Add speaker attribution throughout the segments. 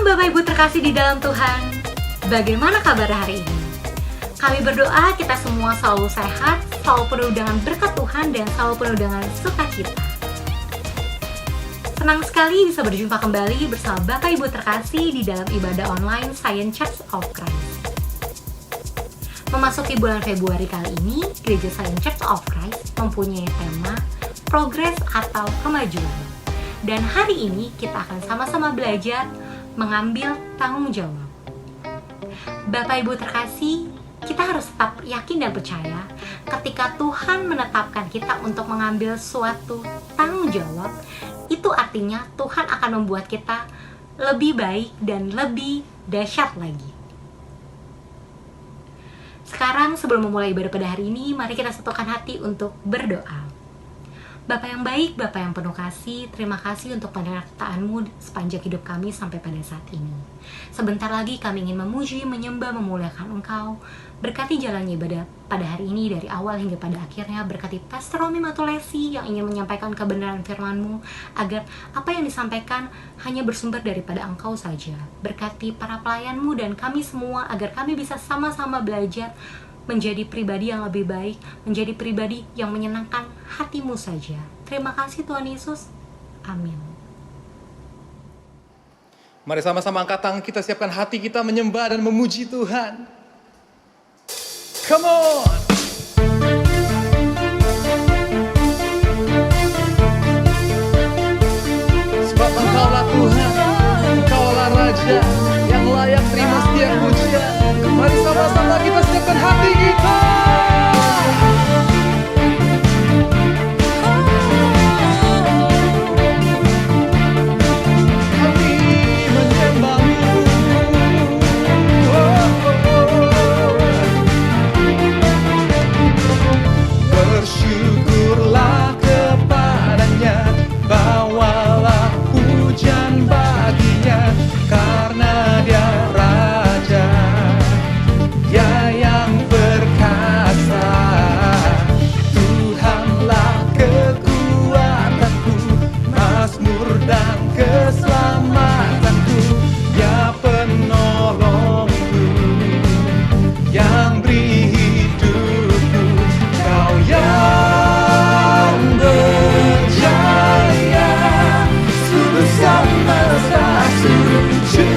Speaker 1: Bapak Ibu terkasih di dalam Tuhan, bagaimana kabar hari ini? Kami berdoa kita semua selalu sehat, selalu penuh dengan berkat Tuhan, dan selalu penuh dengan sukacita. Senang sekali bisa berjumpa kembali bersama Bapak Ibu terkasih di dalam ibadah online Science Church of Christ. Memasuki bulan Februari kali ini, Gereja Science Church of Christ mempunyai tema Progres atau Kemajuan. Dan hari ini kita akan sama-sama belajar mengambil tanggung jawab. Bapak Ibu terkasih, kita harus tetap yakin dan percaya ketika Tuhan menetapkan kita untuk mengambil suatu tanggung jawab, itu artinya Tuhan akan membuat kita lebih baik dan lebih dahsyat lagi. Sekarang sebelum memulai ibadah pada hari ini, mari kita satukan hati untuk berdoa. Bapa yang baik, Bapa yang penuh kasih, terima kasih untuk penyertaan-Mu sepanjang hidup kami sampai pada saat ini. Sebentar lagi kami ingin memuji, menyembah, memuliakan Engkau. Berkati jalannya ibadah pada hari ini dari awal hingga pada akhirnya. Berkati Pastor Romi Matulesi yang ingin menyampaikan kebenaran firman-Mu, agar apa yang disampaikan hanya bersumber daripada Engkau saja. Berkati para pelayan-Mu dan kami semua agar kami bisa sama-sama belajar menjadi pribadi yang lebih baik, menjadi pribadi yang menyenangkan hati-Mu saja. Terima kasih Tuhan Yesus. Amin.
Speaker 2: Mari sama-sama angkat tangan kita, siapkan hati kita menyembah dan memuji Tuhan. Come on! Sebab Engkaulah Tuhan, Engkaulah Raja yang layak terima setiap pujian. Mari sama-sama kita siapkan hati kita. Kami menyembah-Mu. Bersyukurlah kepadanya, bawalah pujian baginya, karena Dia Raja, Dia yang perkasa. Tuhanlah kekuatanku, mazmur dan keselamatanku, Dia penolongku, yang beri hidupku. Kau yang berjaya, seluruh semesta sujud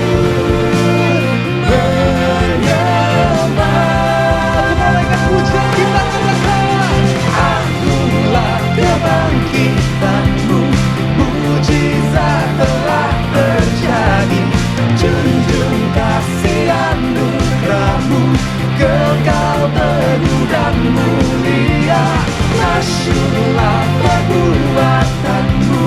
Speaker 2: menyembah. Malaikat pujian kita katakan, akulah kebangkitan-Mu, mujizat telah terjadi, junjung kasih anugerah-Mu, kekal teguh dan mulia. Masyurlah perbuatan-Mu,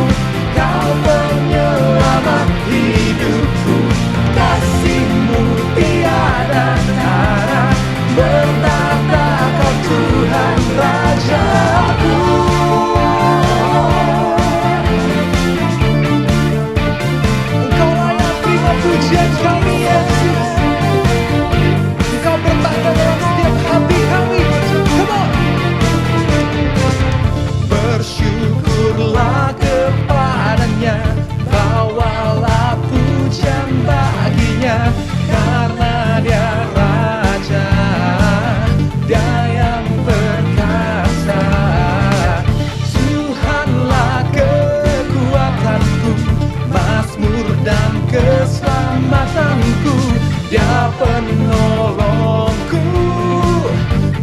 Speaker 2: bersyukurlah kepadanya, bawalah pujian baginya, karena dia Raja, dia yang perkasa. Tuhanlah kekuatanku, Mazmur dan keselamatanku, dia penolongku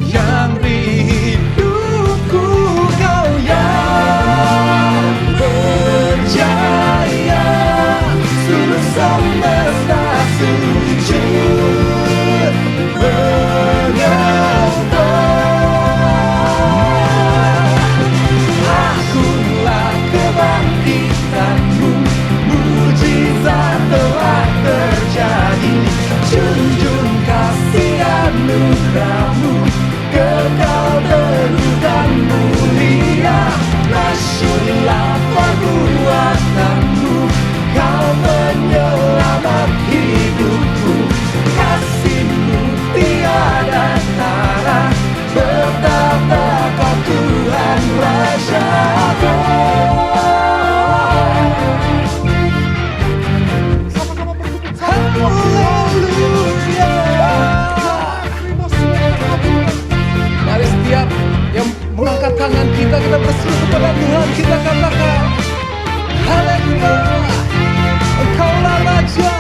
Speaker 2: yang di hidupku. Kau yang berjaya, seluruh semesta sujud menyembah. Akulah kebangkitanmu, mujizat telah terjadi. Junjung kasih anugerahmu, kekal teguh dan mulia. Masyurlah perbuatanmu, kau penyelamat hidupku. Kasihmu tiada tara, betapa kau Tuhan Rajaku. Haleluya. Mari setiap yang mengangkat tangan kita berseru kepada Tuhan, kita katakan haleluya, Engkaulah Raja.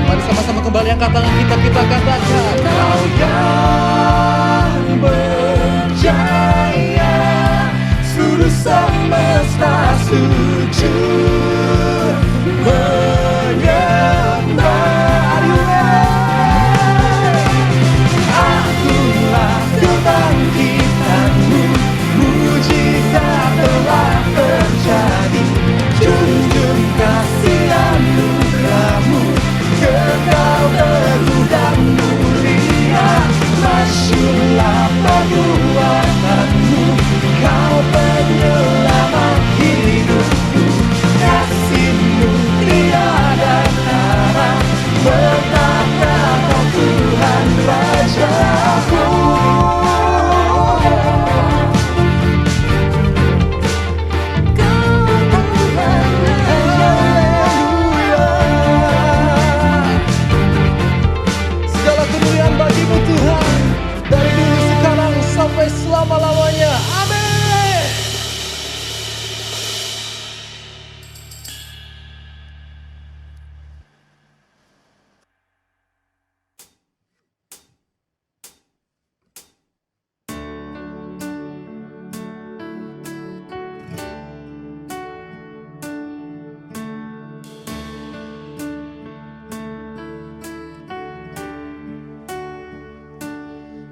Speaker 2: Mari sama-sama kembali angkat tangan kita katakan, Kau yang berjaya, seluruh semesta sujud menyembah. Akulah kebangkitanmu, mujizat telah terjadi. Junjung kasih anugerahmu, kekal teguh dan mulia. Masyurlah perbuatanmu, kau penyelamat hidupku. Kasihmu tiada tara, betapa kau Tuhan Rajaku. Segala kemuliaan bagimu Tuhan, dari dulu sekarang sampai selama-lamanya. Amin.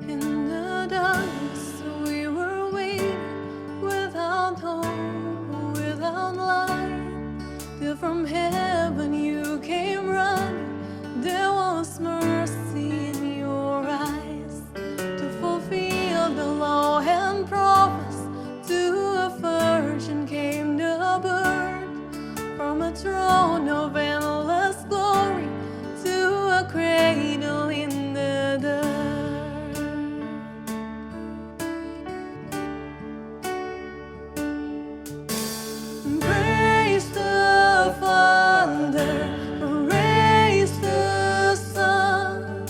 Speaker 3: In the darkness we were waiting, without hope, without light. Till from heaven you came running, there was mercy in your eyes. To fulfill the law and promise, to a virgin came the birth. From a throne of endless glory, to a cradle in the dirt. Praise the Father, praise the Son,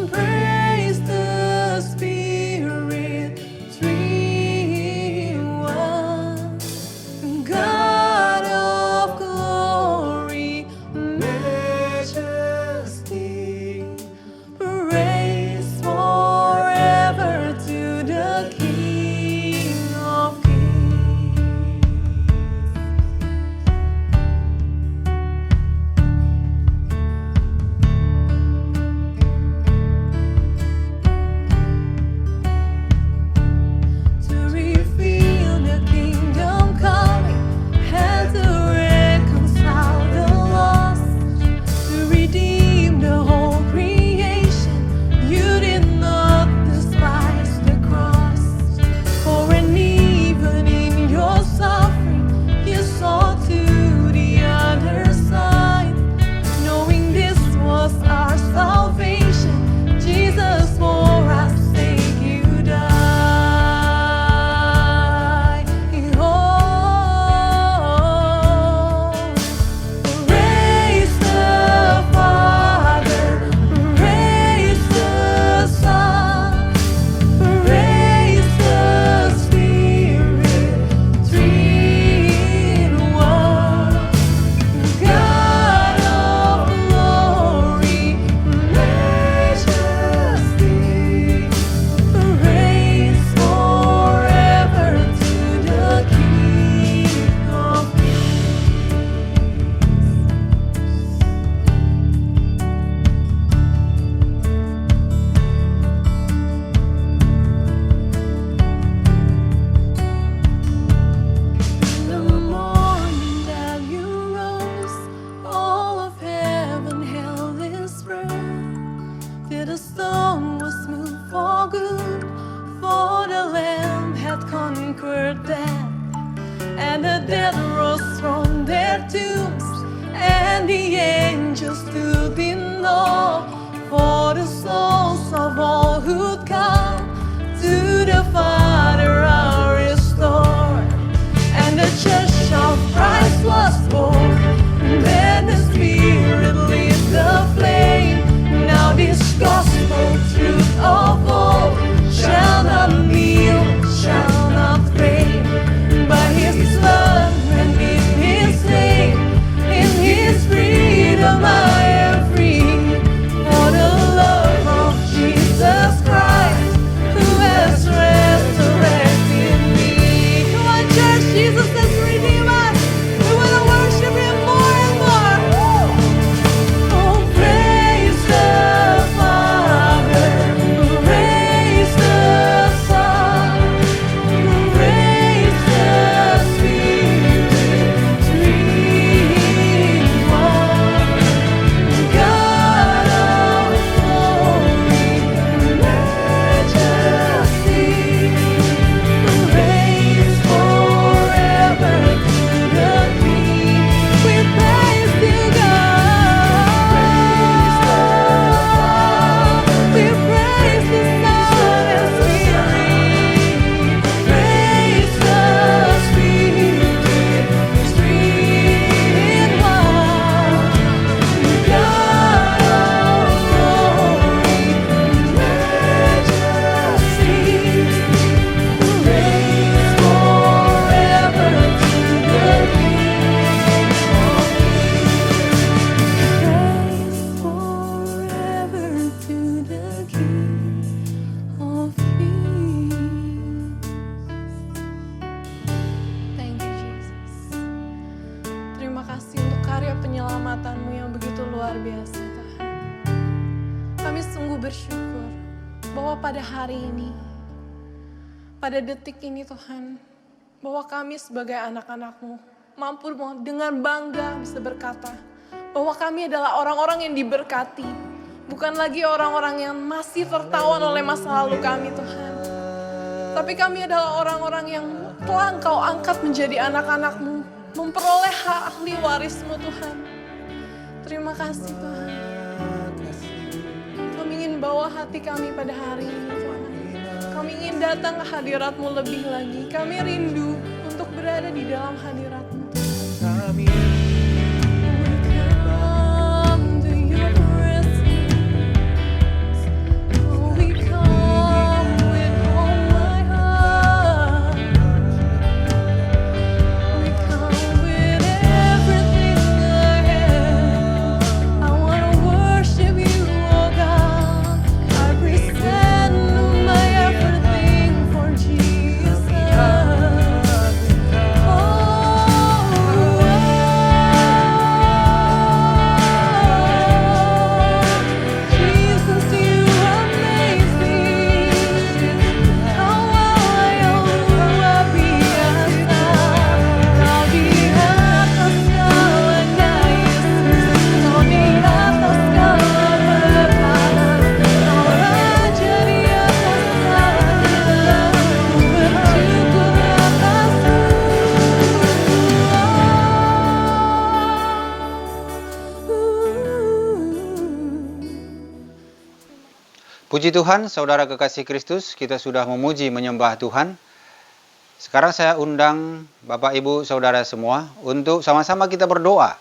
Speaker 3: praise the Spirit, three in one. God of glory, stone was moved for good, for the Lamb had conquered death, and the dead rose from their tombs, and the angels stood in awe for the souls of all who'd come to the Father are restored. And the church of Christ was born, and then the Spirit lit the flame. Now this gospel truth of all shall not kneel, shall not fade. By His love and in His name, in His freedom I am free. For the love of Jesus Christ, who has resurrected me. Come on, church, Jesus has redeemed us. We want to worship Him more and more. Oh, praise the Father, praise the Son, praise the Spirit, three in one. God of glory, majesty, praise forever to the King. We praise you, God. We praise the Son and Spirit. Praise the Spirit, three in one. God of glory, majesty, praise forever to the King of Kings. Praise forever to the King of Kings. Thank you, Jesus. Terima kasih untuk karya penyelamatan-Mu yang begitu luar biasa, Tuhan. Kami sungguh bersyukur bahwa pada hari ini, pada detik ini Tuhan, bahwa kami sebagai anak-anak-Mu mampu dengan bangga bisa berkata bahwa kami adalah orang-orang yang diberkati, bukan lagi orang-orang yang masih tertawan oleh masa lalu kami, Tuhan. Tapi kami adalah orang-orang yang telah Engkau angkat menjadi anak-anak-Mu, memperoleh hak ahli waris-Mu, Tuhan. Terima kasih, Tuhan. Kami ingin bawa hati kami pada hari ini, Tuhan. Kami ingin datang ke hadirat-Mu lebih lagi. Kami rindu untuk berada di dalam hadirat-Mu, Tuhan.
Speaker 2: Kami
Speaker 3: Come to your presence. Oh, we come with all my heart. We come with everything I have. I want to worship you, oh God. I present my everything for Jesus. Jesus, you amaze me. Kau yang luar biasa. Kau di atas segalanya, Yesus. Kau di atas segala perkara. Kau Raja di atas segalanya. Ku bersyukur atasmu.
Speaker 4: Puji Tuhan, saudara kekasih Kristus, kita sudah memuji menyembah Tuhan. Sekarang saya undang Bapak Ibu Saudara semua untuk sama-sama kita berdoa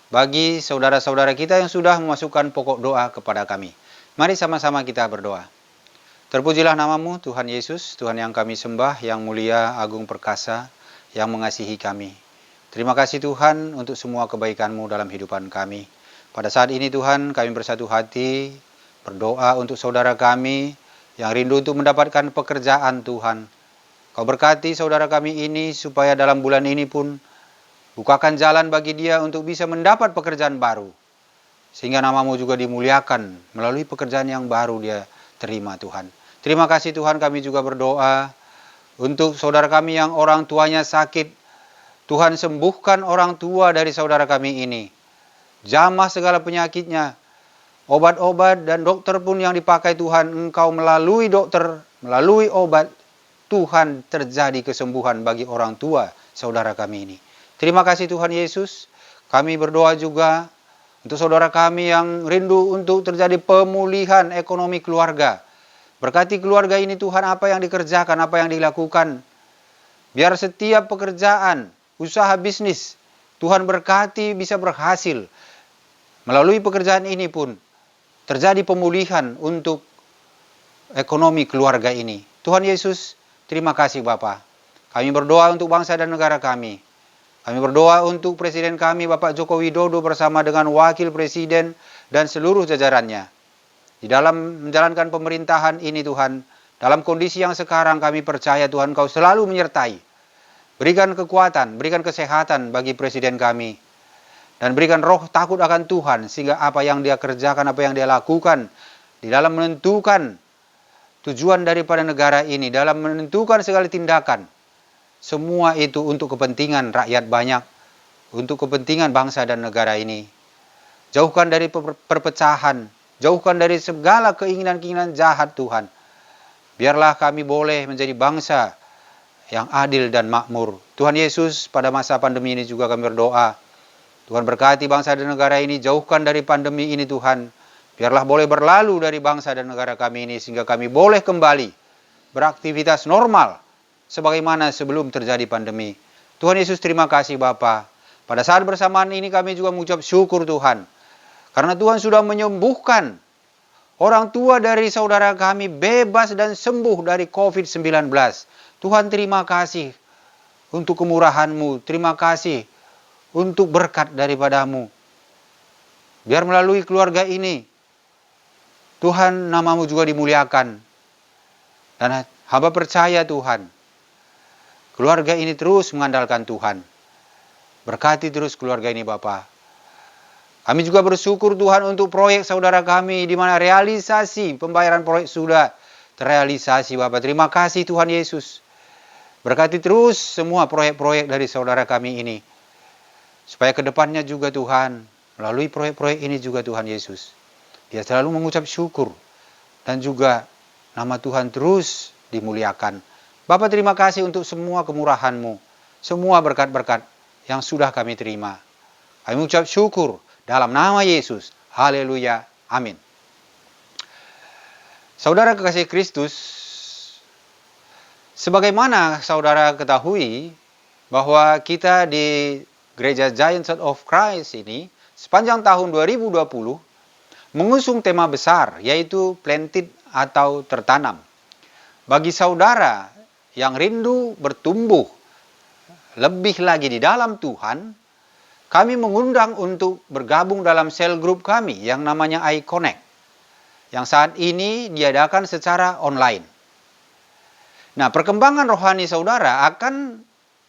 Speaker 4: bagi saudara-saudara kita yang sudah memasukkan pokok doa kepada kami. Mari sama-sama kita berdoa. Terpujilah namamu Tuhan Yesus, Tuhan yang kami sembah, yang mulia, agung, perkasa, yang mengasihi kami. Terima kasih Tuhan untuk semua kebaikan-Mu dalam hidupan kami. Pada saat ini Tuhan, kami bersatu hati berdoa untuk saudara kami yang rindu untuk mendapatkan pekerjaan Tuhan. Kau berkati saudara kami ini supaya dalam bulan ini pun bukakan jalan bagi dia untuk bisa mendapat pekerjaan baru. Sehingga namamu juga dimuliakan melalui pekerjaan yang baru dia terima Tuhan. Terima kasih Tuhan, kami juga berdoa untuk saudara kami yang orang tuanya sakit. Tuhan sembuhkan orang tua dari saudara kami ini. Jamah segala penyakitnya. obat-obat dan dokter pun yang dipakai Tuhan, Engkau melalui dokter, melalui obat, Tuhan terjadi kesembuhan bagi orang tua saudara kami ini. Terima kasih Tuhan Yesus. Kami berdoa juga untuk saudara kami yang rindu untuk terjadi pemulihan ekonomi keluarga. Berkati keluarga ini Tuhan, apa yang dikerjakan, apa yang dilakukan. Biar setiap pekerjaan, usaha bisnis, Tuhan berkati bisa berhasil. Melalui pekerjaan ini pun terjadi pemulihan untuk ekonomi keluarga ini. Tuhan Yesus, terima kasih Bapa. Kami berdoa untuk bangsa dan negara kami. Kami berdoa untuk Presiden kami Bapak Joko Widodo bersama dengan Wakil Presiden dan seluruh jajarannya. Di dalam menjalankan pemerintahan ini Tuhan, dalam kondisi yang sekarang kami percaya Tuhan Kau selalu menyertai. Berikan kekuatan, berikan kesehatan bagi Presiden kami. Dan berikan roh takut akan Tuhan, sehingga apa yang dia kerjakan, apa yang dia lakukan, di dalam menentukan tujuan daripada negara ini, dalam menentukan segala tindakan, semua itu untuk kepentingan rakyat banyak, untuk kepentingan bangsa dan negara ini. Jauhkan dari perpecahan, jauhkan dari segala keinginan-keinginan jahat Tuhan. Biarlah kami boleh menjadi bangsa yang adil dan makmur. Tuhan Yesus, pada masa pandemi ini juga kami berdoa. Tuhan berkati bangsa dan negara ini, jauhkan dari pandemi ini Tuhan. Biarlah boleh berlalu dari bangsa dan negara kami ini, sehingga kami boleh kembali beraktivitas normal sebagaimana sebelum terjadi pandemi. Tuhan Yesus, terima kasih Bapa. Pada saat bersamaan ini kami juga mengucap syukur Tuhan. Karena Tuhan sudah menyembuhkan orang tua dari saudara kami bebas dan sembuh dari COVID-19. Tuhan, terima kasih untuk kemurahan-Mu. Terima kasih untuk berkat daripada-Mu. Biar melalui keluarga ini, Tuhan, nama-Mu juga dimuliakan. Dan hamba percaya Tuhan, keluarga ini terus mengandalkan Tuhan. Berkati terus keluarga ini Bapa. Kami juga bersyukur Tuhan untuk proyek saudara kami, di mana realisasi pembayaran proyek sudah terrealisasi Bapak. Terima kasih Tuhan Yesus. Berkati terus semua proyek-proyek dari saudara kami ini. Supaya kedepannya juga Tuhan, melalui proyek-proyek ini juga Tuhan Yesus, dia selalu mengucap syukur. Dan juga nama Tuhan terus dimuliakan. Bapak, terima kasih untuk semua kemurahan-Mu, semua berkat-berkat yang sudah kami terima. Kami mengucap syukur dalam nama Yesus. Haleluya. Amin. Saudara kekasih Kristus, sebagaimana saudara ketahui bahwa kita di Gereja Giant Church of Christ ini sepanjang tahun 2020 mengusung tema besar, yaitu planted atau tertanam. Bagi saudara yang rindu bertumbuh lebih lagi di dalam Tuhan, kami mengundang untuk bergabung dalam sel grup kami yang namanya iConnect, yang saat ini diadakan secara online. Nah, perkembangan rohani saudara akan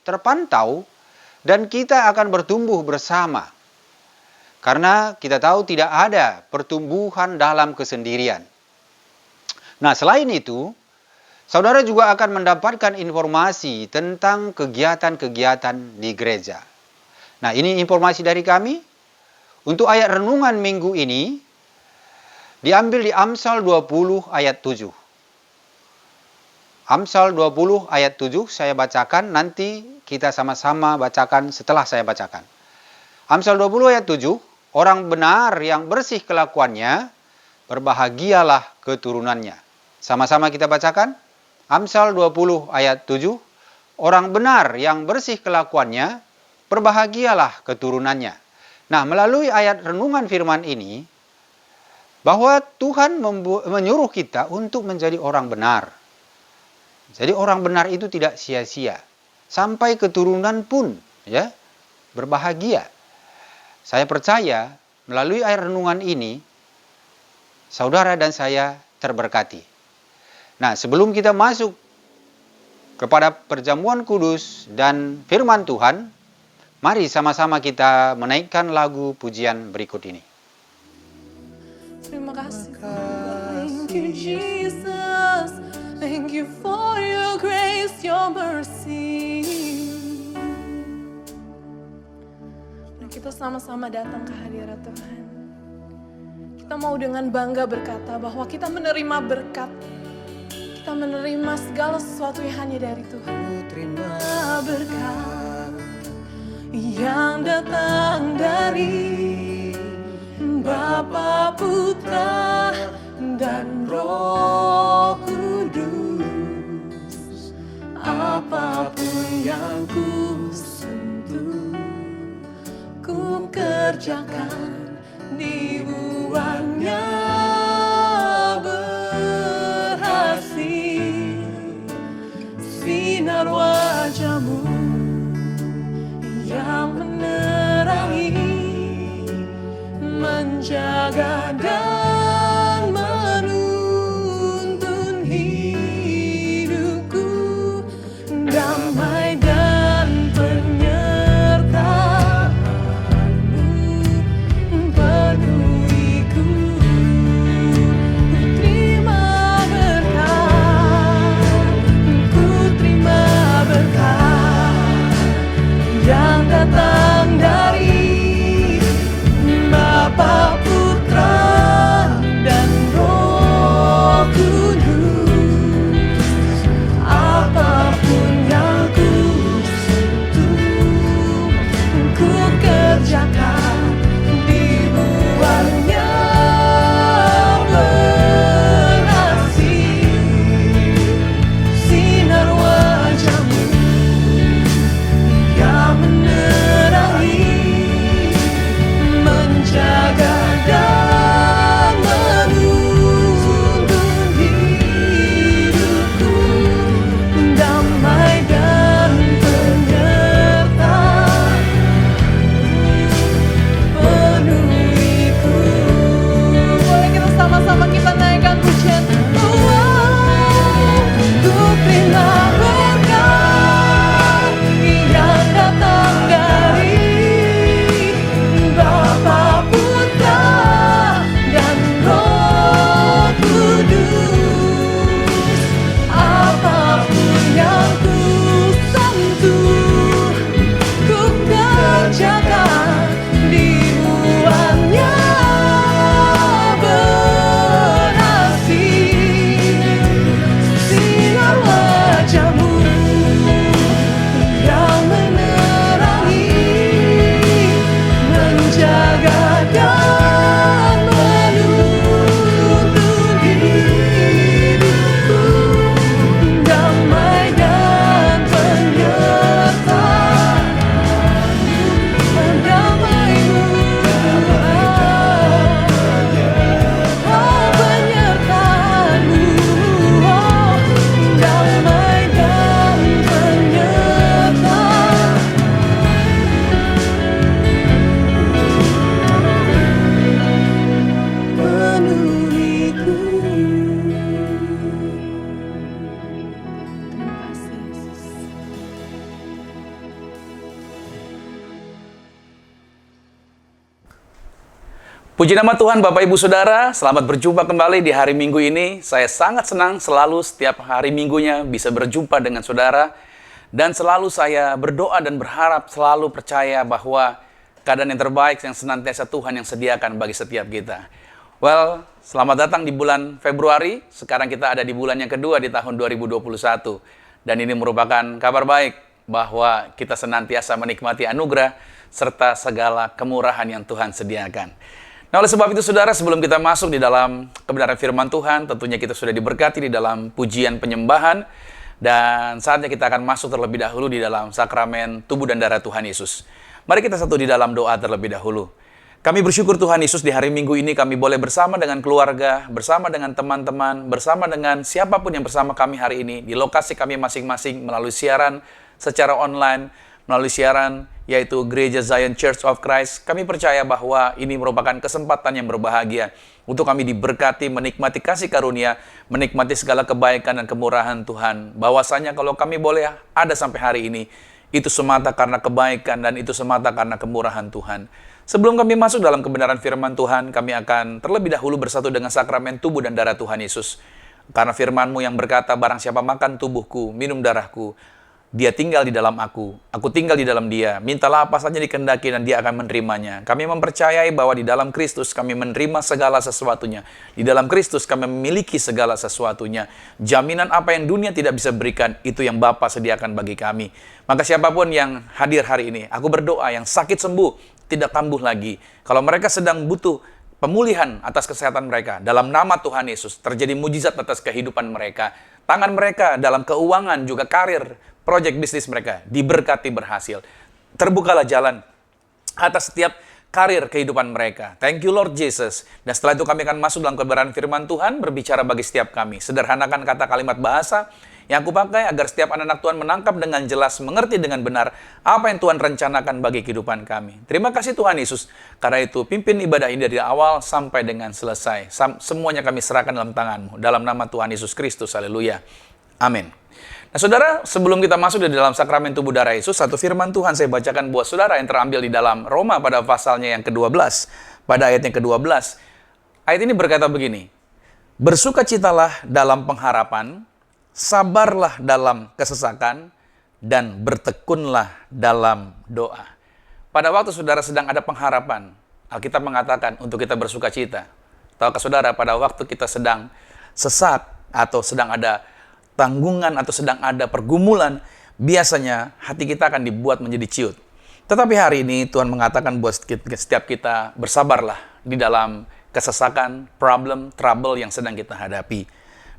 Speaker 4: terpantau dan kita akan bertumbuh bersama. Karena kita tahu tidak ada pertumbuhan dalam kesendirian. Nah, selain itu, saudara juga akan mendapatkan informasi tentang kegiatan-kegiatan di gereja. Nah, ini informasi dari kami. Untuk ayat renungan minggu ini diambil di Amsal 20 ayat 7. Amsal 20 ayat 7 saya bacakan, nanti kita sama-sama bacakan setelah saya bacakan. Amsal 20 ayat 7, orang benar yang bersih kelakuannya, berbahagialah keturunannya. Sama-sama kita bacakan. Amsal 20 ayat 7, orang benar yang bersih kelakuannya, berbahagialah keturunannya. Nah, melalui ayat renungan firman ini, bahwa Tuhan menyuruh kita untuk menjadi orang benar. Jadi orang benar itu tidak sia-sia. Sampai keturunan pun ya berbahagia. Saya percaya melalui ayat renungan ini, saudara dan saya terberkati. Nah, sebelum kita masuk kepada perjamuan kudus dan firman Tuhan, mari sama-sama kita menaikkan lagu pujian berikut ini.
Speaker 3: Terima kasih. Thank you, Jesus. Thank you for your grace, your mercy. Dan kita sama-sama datang ke hadirat Tuhan. Kita mau dengan bangga berkata bahwa kita menerima berkat. Kita menerima segala sesuatu yang hanya dari Tuhan.
Speaker 2: Terima
Speaker 3: Berkat yang datang dari Bapa, Putra, dan Roh Kudus. Apapun yang ku sentuh, ku kerjakan di buahnya berhasil. Sinar wajahmu yang menerangi, menjaga dan menuntun hidupku, damai dan penyertaan-Mu penuhiku. Ku terima berkat, ku terima berkat yang datang dari Bapa, Putra, dan Roh Kudus. Apapun yang ku sentuh, ku kerjakan di buahnya berhasil. Sinar wajahmu yang menerangi, menjaga dan menuntun hidupku, damai dan penyertaan penuhiku. Boleh kita sama-sama kita naikkan pujian. Ku terima berkat yang datang dari Bapa, Putra, dan Roh Kudus. Apapun yang ku sentuh, ku kerjakan di buahnya berhasil. Sinar wajahmu yang menerangi, menjaga dan menuntun hidupku, damai dan penyertaan damai-Mu, penyertaan-Mu, damai dan penyertaan penuhiku. Terima kasih Yesus.
Speaker 5: Puji nama Tuhan Bapak Ibu Saudara, selamat berjumpa kembali di hari Minggu ini. Saya sangat senang selalu setiap hari Minggunya bisa berjumpa dengan saudara. Dan selalu saya berdoa dan berharap selalu percaya bahwa keadaan yang terbaik yang senantiasa Tuhan yang sediakan bagi setiap kita. Well, selamat datang di bulan Februari. Sekarang kita ada di bulan yang kedua di tahun 2021. Dan ini merupakan kabar baik bahwa kita senantiasa menikmati anugerah serta segala kemurahan yang Tuhan sediakan. Nah, oleh sebab itu saudara, sebelum kita masuk di dalam kebenaran firman Tuhan, tentunya kita sudah diberkati di dalam pujian penyembahan, dan saatnya kita akan masuk terlebih dahulu di dalam sakramen tubuh dan darah Tuhan Yesus. Mari kita satu di dalam doa terlebih dahulu. Kami bersyukur Tuhan Yesus di hari Minggu ini kami boleh bersama dengan keluarga, bersama dengan teman-teman, bersama dengan siapapun yang bersama kami hari ini, di lokasi kami masing-masing melalui siaran secara online, melalui siaran yaitu Gereja Zion Church of Christ. Kami percaya bahwa ini merupakan kesempatan yang berbahagia untuk kami diberkati, menikmati kasih karunia, menikmati segala kebaikan dan kemurahan Tuhan. Bahwasanya kalau kami boleh ada sampai hari ini, itu semata karena kebaikan dan itu semata karena kemurahan Tuhan. Sebelum kami masuk dalam kebenaran firman Tuhan, kami akan terlebih dahulu bersatu dengan sakramen tubuh dan darah Tuhan Yesus. Karena firman-Mu yang berkata, barang siapa makan tubuhku, minum darahku, Dia tinggal di dalam aku tinggal di dalam dia. Mintalah apa saja dikehendaki dan dia akan menerimanya. Kami mempercayai bahwa di dalam Kristus kami menerima segala sesuatunya. Di dalam Kristus kami memiliki segala sesuatunya. Jaminan apa yang dunia tidak bisa berikan, itu yang Bapa sediakan bagi kami. Maka siapapun yang hadir hari ini, aku berdoa yang sakit sembuh, tidak kambuh lagi. Kalau mereka sedang butuh pemulihan atas kesehatan mereka, dalam nama Tuhan Yesus, terjadi mujizat atas kehidupan mereka. Tangan mereka dalam keuangan, juga karir, proyek bisnis mereka diberkati berhasil. Terbukalah jalan atas setiap karir kehidupan mereka. Thank you Lord Jesus. Dan setelah itu kami akan masuk dalam kebenaran firman Tuhan, berbicara bagi setiap kami. Sederhanakan kata kalimat bahasa yang aku pakai agar setiap anak-anak Tuhan menangkap dengan jelas, mengerti dengan benar apa yang Tuhan rencanakan bagi kehidupan kami. Terima kasih Tuhan Yesus. Karena itu pimpin ibadah ini dari awal sampai dengan selesai. Semuanya kami serahkan dalam tangan-Mu. Dalam nama Tuhan Yesus Kristus. Haleluya. Amin. Nah saudara, sebelum kita masuk di dalam sakramen tubuh darah Yesus, satu firman Tuhan saya bacakan buat saudara yang terambil di dalam Roma pada pasalnya yang ke-12. Pada ayat yang ke-12. Ayat ini berkata begini, bersukacitalah dalam pengharapan, sabarlah dalam kesesakan, dan bertekunlah dalam doa. Pada waktu saudara sedang ada pengharapan, Alkitab mengatakan untuk kita bersukacita. Tahukah saudara, pada waktu kita sedang sesak atau sedang ada tanggungan atau sedang ada pergumulan, biasanya hati kita akan dibuat menjadi ciut. Tetapi hari ini Tuhan mengatakan buat setiap kita bersabarlah di dalam kesesakan, problem, trouble yang sedang kita hadapi.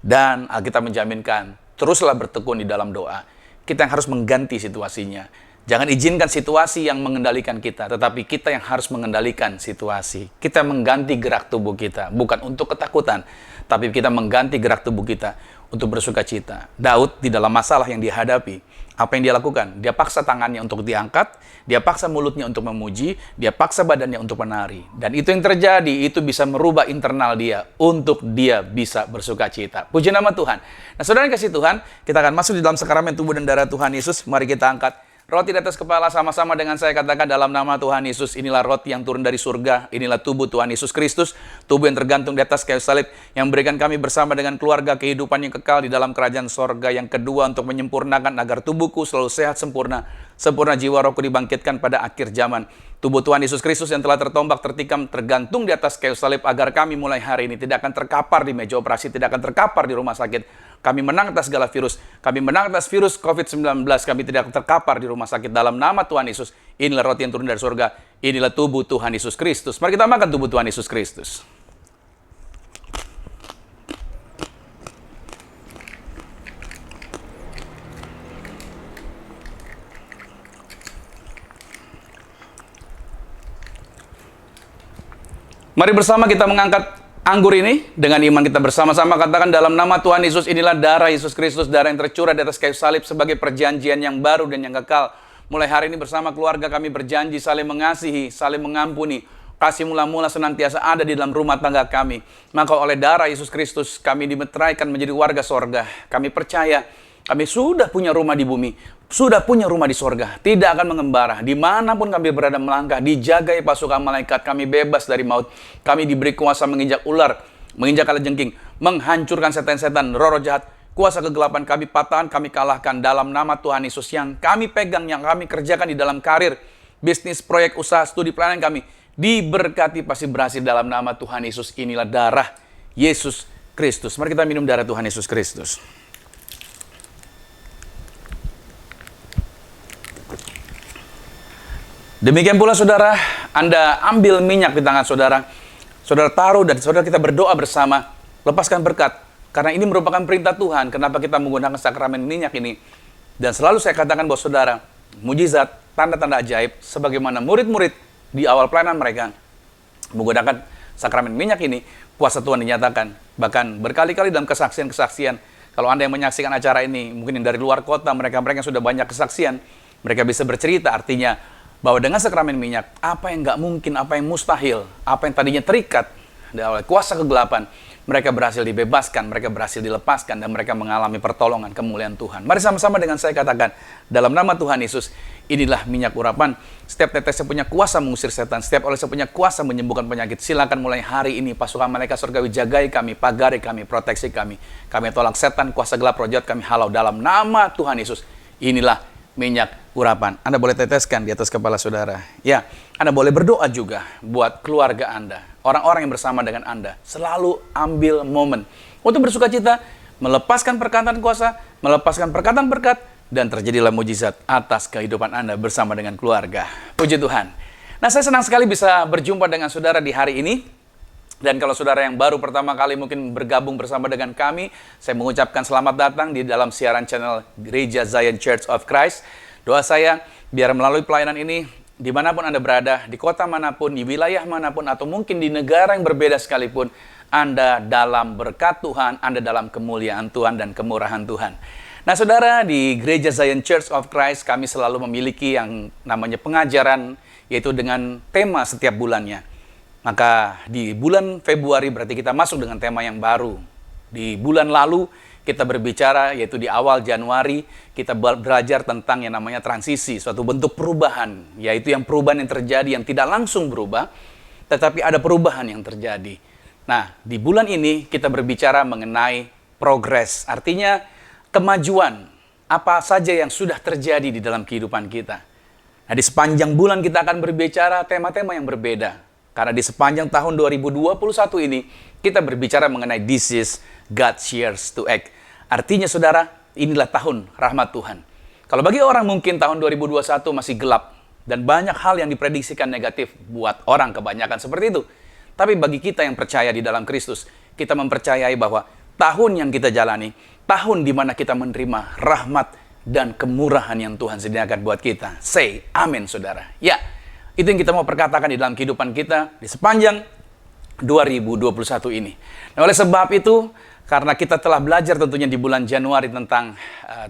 Speaker 5: Dan Alkitab menjaminkan, teruslah bertekun di dalam doa. Kita yang harus mengganti situasinya. Jangan izinkan situasi yang mengendalikan kita, tetapi kita yang harus mengendalikan situasi. Kita mengganti gerak tubuh kita, bukan untuk ketakutan, tapi kita mengganti gerak tubuh kita untuk bersuka cita. Daud di dalam masalah yang dihadapi, apa yang dia lakukan? Dia paksa tangannya untuk diangkat, dia paksa mulutnya untuk memuji, dia paksa badannya untuk menari. Dan itu yang terjadi, itu bisa merubah internal dia untuk dia bisa bersuka cita. Puji nama Tuhan. Nah saudara yang kasih Tuhan, kita akan masuk di dalam sakramen tubuh dan darah Tuhan Yesus. Mari kita angkat roti di atas kepala, sama-sama dengan saya katakan dalam nama Tuhan Yesus. Inilah roti yang turun dari surga. Inilah tubuh Tuhan Yesus Kristus. Tubuh yang tergantung di atas kayu salib. Yang memberikan kami bersama dengan keluarga kehidupan yang kekal di dalam kerajaan sorga. Yang kedua, untuk menyempurnakan agar tubuhku selalu sehat sempurna. Sempurna jiwa rohku dibangkitkan pada akhir zaman. Tubuh Tuhan Yesus Kristus yang telah tertombak, tertikam, tergantung di atas kayu salib. Agar kami mulai hari ini tidak akan terkapar di meja operasi. Tidak akan terkapar di rumah sakit. Kami menang atas segala virus. Kami menang atas virus COVID-19. Kami tidak terkapar di rumah sakit. Dalam nama Tuhan Yesus. Inilah roti yang turun dari surga. Inilah tubuh Tuhan Yesus Kristus. Mari kita makan tubuh Tuhan Yesus Kristus. Mari bersama kita mengangkat anggur ini dengan iman kita bersama-sama katakan dalam nama Tuhan Yesus, inilah darah Yesus Kristus, darah yang tercurah di atas kayu salib sebagai perjanjian yang baru dan yang kekal. Mulai hari ini bersama keluarga kami berjanji saling mengasihi, saling mengampuni. Kasih mula-mula senantiasa ada di dalam rumah tangga kami. Maka oleh darah Yesus Kristus kami dimeteraikan menjadi warga sorga. Kami percaya kami sudah punya rumah di bumi, sudah punya rumah di sorga, tidak akan mengembara. Dimanapun kami berada melangkah, dijagai pasukan malaikat, kami bebas dari maut. Kami diberi kuasa menginjak ular, menginjak kalajengking, menghancurkan setan-setan, roh-roh jahat. Kuasa kegelapan kami patahkan, kami kalahkan dalam nama Tuhan Yesus. Yang kami pegang, yang kami kerjakan di dalam karir, bisnis, proyek, usaha, studi pelayanan kami, diberkati pasti berhasil dalam nama Tuhan Yesus. Inilah darah Yesus Kristus. Mari kita minum darah Tuhan Yesus Kristus. Demikian pula saudara, Anda ambil minyak di tangan saudara, saudara taruh dan saudara kita berdoa bersama, lepaskan berkat. Karena ini merupakan perintah Tuhan, kenapa kita menggunakan sakramen minyak ini. Dan selalu saya katakan buat saudara, mujizat, tanda-tanda ajaib, sebagaimana murid-murid di awal pelayanan mereka menggunakan sakramen minyak ini, kuasa Tuhan dinyatakan. Bahkan berkali-kali dalam kesaksian-kesaksian, kalau Anda yang menyaksikan acara ini, mungkin yang dari luar kota, mereka-mereka yang sudah banyak kesaksian, mereka bisa bercerita, artinya bahwa dengan sakramen minyak, apa yang nggak mungkin, apa yang mustahil, apa yang tadinya terikat oleh kuasa kegelapan, mereka berhasil dibebaskan, mereka berhasil dilepaskan, dan mereka mengalami pertolongan kemuliaan Tuhan. Mari sama-sama dengan saya katakan, dalam nama Tuhan Yesus, inilah minyak urapan. Setiap tetesnya punya kuasa mengusir setan, setiap olesnya punya kuasa menyembuhkan penyakit. Silakan mulai hari ini, pasukan malaikat surgawi jagai kami, pagari kami, proteksi kami. Kami tolak setan, kuasa gelap, roh jahat kami halau dalam nama Tuhan Yesus. Inilah minyak urapan. Anda boleh teteskan di atas kepala saudara. Ya, Anda boleh berdoa juga buat keluarga Anda, orang-orang yang bersama dengan Anda. Selalu ambil momen untuk bersuka cita, melepaskan perkataan kuasa, melepaskan perkataan berkat, dan terjadilah mujizat atas kehidupan Anda bersama dengan keluarga. Puji Tuhan. Nah, saya senang sekali bisa berjumpa dengan saudara di hari ini. Dan kalau saudara yang baru pertama kali mungkin bergabung bersama dengan kami, saya mengucapkan selamat datang di dalam siaran channel Gereja Zion Church of Christ. Doa saya, biar melalui pelayanan ini, dimanapun Anda berada, di kota manapun, di wilayah manapun, atau mungkin di negara yang berbeda sekalipun, Anda dalam berkat Tuhan, Anda dalam kemuliaan Tuhan dan kemurahan Tuhan. Nah, saudara, di Gereja Zion Church of Christ, kami selalu memiliki yang namanya pengajaran, yaitu dengan tema setiap bulannya. Maka di bulan Februari berarti kita masuk dengan tema yang baru. Di bulan lalu kita berbicara, yaitu di awal Januari, kita belajar tentang yang namanya transisi, suatu bentuk perubahan, yaitu yang perubahan yang terjadi yang tidak langsung berubah, tetapi ada perubahan yang terjadi. Nah, di bulan ini kita berbicara mengenai progres, artinya kemajuan, apa saja yang sudah terjadi di dalam kehidupan kita. Nah, di sepanjang bulan kita akan berbicara tema-tema yang berbeda. Karena di sepanjang tahun 2021 ini, kita berbicara mengenai this is God's years to act. Artinya saudara, inilah tahun rahmat Tuhan. Kalau bagi orang mungkin tahun 2021 masih gelap, dan banyak hal yang diprediksikan negatif buat orang kebanyakan seperti itu. Tapi bagi kita yang percaya di dalam Kristus, kita mempercayai bahwa tahun yang kita jalani, tahun di mana kita menerima rahmat dan kemurahan yang Tuhan sediakan buat kita. Say amin saudara. Ya. Itu yang kita mau perkatakan di dalam kehidupan kita di sepanjang 2021 ini. Nah, oleh sebab itu, karena kita telah belajar tentunya di bulan Januari tentang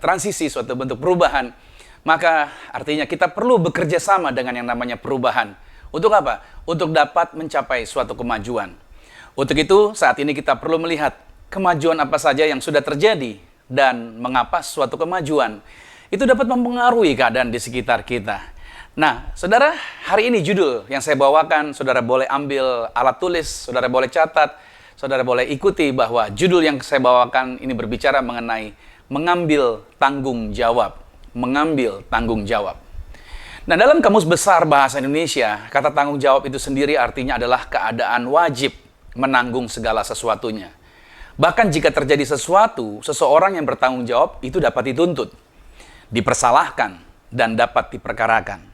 Speaker 5: transisi, suatu bentuk perubahan, maka artinya kita perlu bekerja sama dengan yang namanya perubahan. Untuk apa? Untuk dapat mencapai suatu kemajuan. Untuk itu, saat ini kita perlu melihat kemajuan apa saja yang sudah terjadi dan mengapa suatu kemajuan itu dapat mempengaruhi keadaan di sekitar kita. Nah, saudara, hari ini judul yang saya bawakan, saudara boleh ambil alat tulis, saudara boleh catat, saudara boleh ikuti bahwa judul yang saya bawakan ini berbicara mengenai mengambil tanggung jawab. Mengambil tanggung jawab. Nah, dalam Kamus Besar Bahasa Indonesia, kata tanggung jawab itu sendiri artinya adalah keadaan wajib menanggung segala sesuatunya. Bahkan jika terjadi sesuatu, seseorang yang bertanggung jawab itu dapat dituntut, dipersalahkan, dan dapat diperkarakan.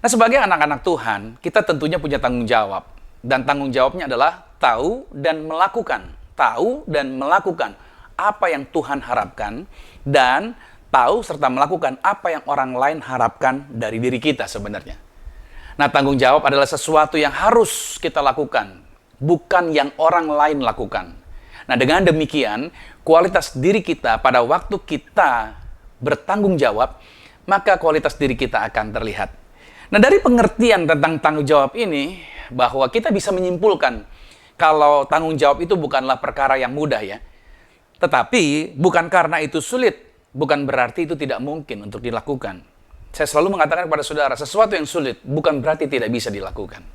Speaker 5: Nah, sebagai anak-anak Tuhan, kita tentunya punya tanggung jawab. Dan tanggung jawabnya adalah tahu dan melakukan. Tahu dan melakukan apa yang Tuhan harapkan, dan tahu serta melakukan apa yang orang lain harapkan dari diri kita sebenarnya. Nah, tanggung jawab adalah sesuatu yang harus kita lakukan, bukan yang orang lain lakukan. Nah, dengan demikian, kualitas diri kita pada waktu kita bertanggung jawab, maka kualitas diri kita akan terlihat. Nah, dari pengertian tentang tanggung jawab ini, bahwa kita bisa menyimpulkan kalau tanggung jawab itu bukanlah perkara yang mudah ya. Tetapi bukan karena itu sulit, bukan berarti itu tidak mungkin untuk dilakukan. Saya selalu mengatakan kepada saudara, sesuatu yang sulit bukan berarti tidak bisa dilakukan.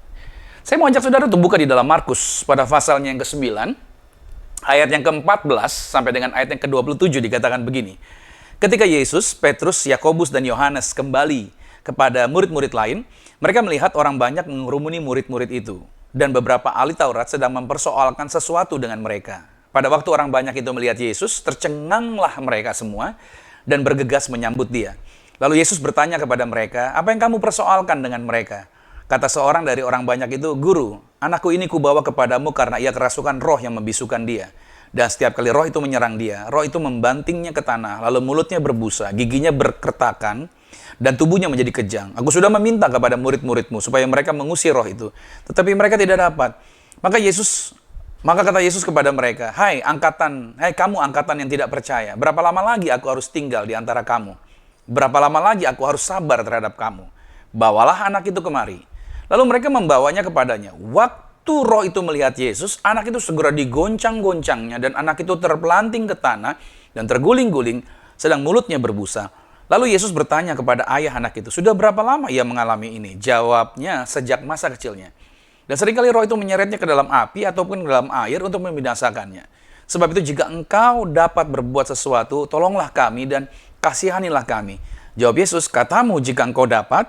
Speaker 5: Saya mau ajak saudara untuk buka di dalam Markus pada pasalnya yang ke-9, ayat yang ke-14 sampai dengan ayat yang ke-27 dikatakan begini. Ketika Yesus, Petrus, Yakobus, dan Yohanes kembali kepada murid-murid lain, mereka melihat orang banyak mengerumuni murid-murid itu. Dan beberapa ahli Taurat sedang mempersoalkan sesuatu dengan mereka. Pada waktu orang banyak itu melihat Yesus, tercenganglah mereka semua dan bergegas menyambut dia. Lalu Yesus bertanya kepada mereka, apa yang kamu persoalkan dengan mereka? Kata seorang dari orang banyak itu, Guru, anakku ini kubawa kepadamu karena ia kerasukan roh yang membisukan dia. Dan setiap kali roh itu menyerang dia, roh itu membantingnya ke tanah, lalu mulutnya berbusa, giginya berkertakan, dan tubuhnya menjadi kejang. Aku sudah meminta kepada murid-muridmu supaya mereka mengusir roh itu, tetapi mereka tidak dapat. Maka kata Yesus kepada mereka, Hai kamu angkatan yang tidak percaya, berapa lama lagi aku harus tinggal di antara kamu? Berapa lama lagi aku harus sabar terhadap kamu? Bawalah anak itu kemari. Lalu mereka membawanya kepadanya. Waktu roh itu melihat Yesus, anak itu segera digoncang-goncangnya, dan anak itu terpelanting ke tanah dan terguling-guling, sedang mulutnya berbusa. Lalu Yesus bertanya kepada ayah anak itu, sudah berapa lama ia mengalami ini? Jawabnya, sejak masa kecilnya. Dan seringkali roh itu menyeretnya ke dalam api ataupun ke dalam air untuk membinasakannya. Sebab itu jika engkau dapat berbuat sesuatu, tolonglah kami dan kasihanilah kami. Jawab Yesus, katamu jika engkau dapat,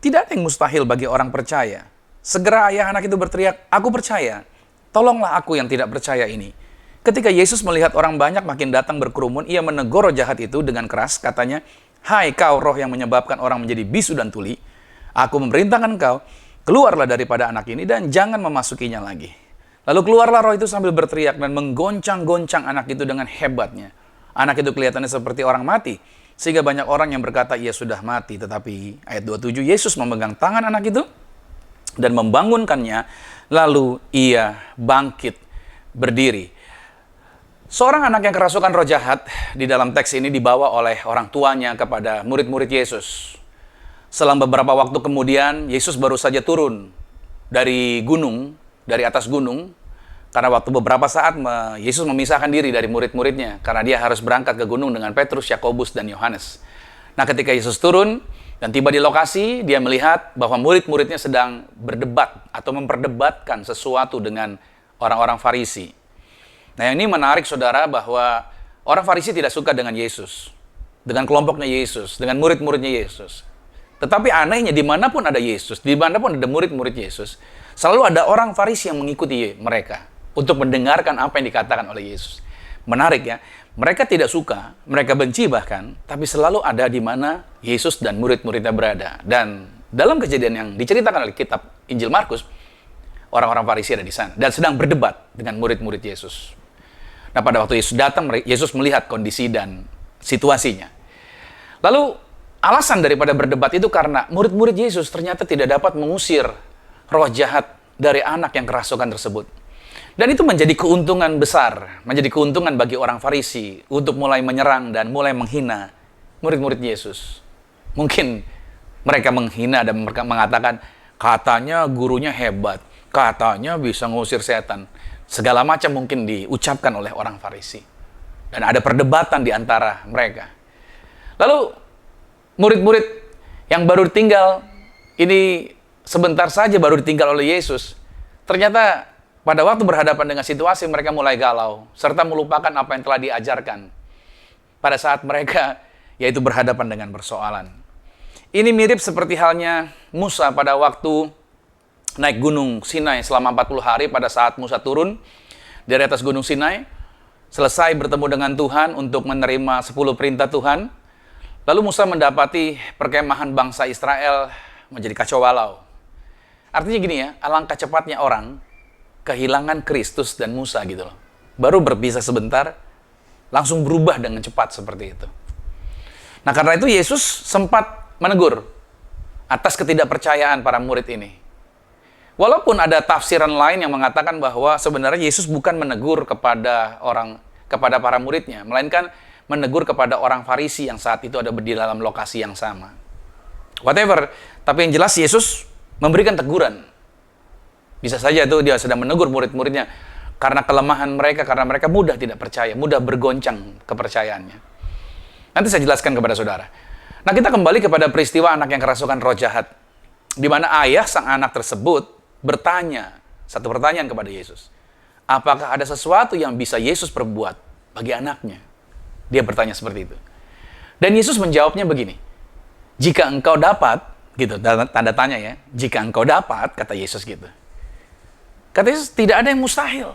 Speaker 5: tidak ada yang mustahil bagi orang percaya. Segera ayah anak itu berteriak, aku percaya. Tolonglah aku yang tidak percaya ini. Ketika Yesus melihat orang banyak makin datang berkerumun, ia menegur roh jahat itu dengan keras, katanya, hai kau roh yang menyebabkan orang menjadi bisu dan tuli, aku memerintahkan kau, keluarlah daripada anak ini dan jangan memasukinya lagi. Lalu keluarlah roh itu sambil berteriak dan menggoncang-goncang anak itu dengan hebatnya. Anak itu kelihatannya seperti orang mati, sehingga banyak orang yang berkata ia sudah mati. Tetapi ayat 27, Yesus memegang tangan anak itu dan membangunkannya, lalu ia bangkit berdiri. Seorang anak yang kerasukan roh jahat di dalam teks ini dibawa oleh orang tuanya kepada murid-murid Yesus. Selang beberapa waktu kemudian, Yesus baru saja turun dari gunung, dari atas gunung, karena waktu beberapa saat Yesus memisahkan diri dari murid-muridnya, karena dia harus berangkat ke gunung dengan Petrus, Yakobus, dan Yohanes. Nah, ketika Yesus turun dan tiba di lokasi, dia melihat bahwa murid-muridnya sedang berdebat atau memperdebatkan sesuatu dengan orang-orang Farisi. Nah, ini menarik saudara bahwa orang Farisi tidak suka dengan Yesus, dengan kelompoknya Yesus, dengan murid-muridnya Yesus. Tetapi anehnya, dimanapun ada Yesus, dimanapun ada murid-murid Yesus, selalu ada orang Farisi yang mengikuti mereka untuk mendengarkan apa yang dikatakan oleh Yesus. Menarik ya, mereka tidak suka, mereka benci bahkan, tapi selalu ada di mana Yesus dan murid-muridnya berada. Dan dalam kejadian yang diceritakan oleh kitab Injil Markus, orang-orang Farisi ada di sana dan sedang berdebat dengan murid-murid Yesus. Nah, pada waktu Yesus datang, Yesus melihat kondisi dan situasinya. Lalu, alasan daripada berdebat itu karena murid-murid Yesus ternyata tidak dapat mengusir roh jahat dari anak yang kerasukan tersebut. Dan itu menjadi keuntungan besar, menjadi keuntungan bagi orang Farisi untuk mulai menyerang dan mulai menghina murid-murid Yesus. Mungkin mereka menghina dan mengatakan, katanya gurunya hebat, katanya bisa ngusir setan. Segala macam mungkin diucapkan oleh orang Farisi. Dan ada perdebatan di antara mereka. Lalu, murid-murid yang baru ditinggal, ini sebentar saja baru ditinggal oleh Yesus. Ternyata pada waktu berhadapan dengan situasi, mereka mulai galau, serta melupakan apa yang telah diajarkan pada saat mereka, yaitu berhadapan dengan persoalan. Ini mirip seperti halnya Musa pada waktu naik gunung Sinai selama 40 hari pada saat Musa turun dari atas gunung Sinai, selesai bertemu dengan Tuhan untuk menerima 10 perintah Tuhan. Lalu Musa mendapati perkemahan bangsa Israel menjadi kacau balau. Artinya gini ya, alangkah cepatnya orang kehilangan Kristus dan Musa gitu loh. Baru berpisah sebentar, langsung berubah dengan cepat seperti itu. Nah, karena itu Yesus sempat menegur atas ketidakpercayaan para murid ini. Walaupun ada tafsiran lain yang mengatakan bahwa sebenarnya Yesus bukan menegur kepada para muridnya, melainkan menegur kepada orang Farisi yang saat itu ada di dalam lokasi yang sama. Whatever, tapi yang jelas Yesus memberikan teguran. Bisa saja itu dia sedang menegur murid-muridnya karena kelemahan mereka, karena mereka mudah tidak percaya, mudah bergoncang kepercayaannya. Nanti saya jelaskan kepada saudara. Nah, kita kembali kepada peristiwa anak yang kerasukan roh jahat, di mana ayah sang anak tersebut bertanya satu pertanyaan kepada Yesus. Apakah ada sesuatu yang bisa Yesus perbuat bagi anaknya? Dia bertanya seperti itu. Dan Yesus menjawabnya begini. Jika engkau dapat, gitu, tanda tanya ya. Jika engkau dapat, kata Yesus gitu. Kata Yesus, tidak ada yang mustahil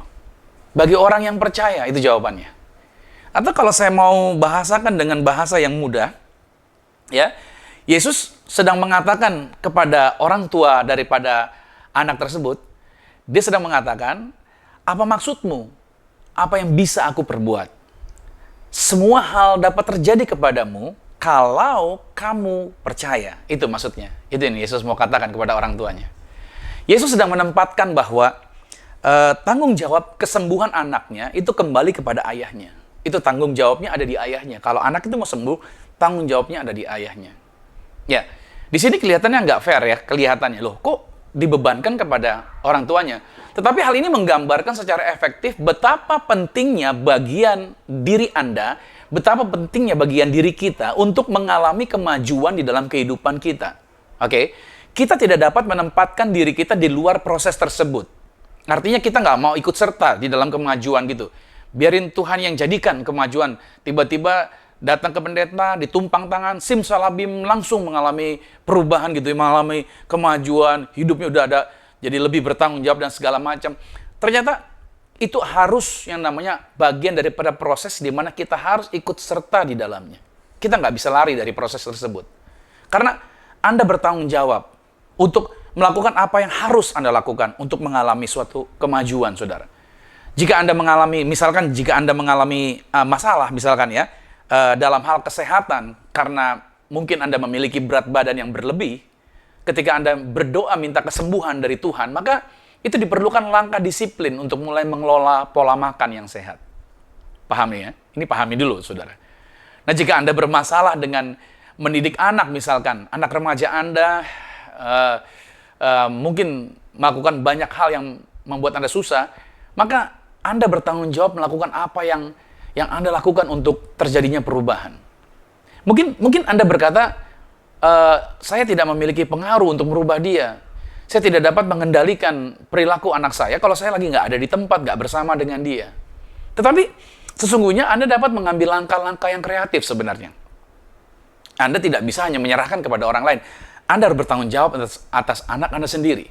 Speaker 5: bagi orang yang percaya, itu jawabannya. Atau kalau saya mau bahasakan dengan bahasa yang mudah, ya, Yesus sedang mengatakan kepada orang tua daripada anak tersebut, dia sedang mengatakan, apa maksudmu? Apa yang bisa aku perbuat? Semua hal dapat terjadi kepadamu kalau kamu percaya. Itu maksudnya. Itu yang Yesus mau katakan kepada orang tuanya. Yesus sedang menempatkan bahwa tanggung jawab kesembuhan anaknya itu kembali kepada ayahnya. Itu tanggung jawabnya ada di ayahnya. Kalau anak itu mau sembuh, tanggung jawabnya ada di ayahnya. Ya, di sini kelihatannya nggak fair ya, kelihatannya. Loh, kok dibebankan kepada orang tuanya? Tetapi hal ini menggambarkan secara efektif betapa pentingnya bagian diri Anda, betapa pentingnya bagian diri kita untuk mengalami kemajuan di dalam kehidupan kita. Oke? Kita tidak dapat menempatkan diri kita di luar proses tersebut. Artinya kita nggak mau ikut serta di dalam kemajuan gitu. Biarin Tuhan yang jadikan kemajuan. Tiba-tiba datang ke pendeta, ditumpang tangan, simsalabim langsung mengalami perubahan gitu, mengalami kemajuan, hidupnya udah ada, jadi lebih bertanggung jawab dan segala macam. Ternyata itu harus yang namanya bagian daripada proses di mana kita harus ikut serta di dalamnya. Kita nggak bisa lari dari proses tersebut. Karena Anda bertanggung jawab untuk melakukan apa yang harus Anda lakukan untuk mengalami suatu kemajuan, saudara. Jika Anda mengalami, misalkan jika Anda mengalami masalah, misalkan ya, dalam hal kesehatan, karena mungkin Anda memiliki berat badan yang berlebih, ketika Anda berdoa minta kesembuhan dari Tuhan, maka itu diperlukan langkah disiplin untuk mulai mengelola pola makan yang sehat. Pahami ya? Ini pahami dulu, saudara. Nah, jika Anda bermasalah dengan mendidik anak, misalkan, anak remaja Anda mungkin melakukan banyak hal yang membuat Anda susah, maka Anda bertanggung jawab melakukan apa yang Anda lakukan untuk terjadinya perubahan. Mungkin Anda berkata, saya tidak memiliki pengaruh untuk merubah dia. Saya tidak dapat mengendalikan perilaku anak saya kalau saya lagi nggak ada di tempat, nggak bersama dengan dia. Tetapi sesungguhnya Anda dapat mengambil langkah-langkah yang kreatif sebenarnya. Anda tidak bisa hanya menyerahkan kepada orang lain. Anda harus bertanggung jawab atas anak Anda sendiri.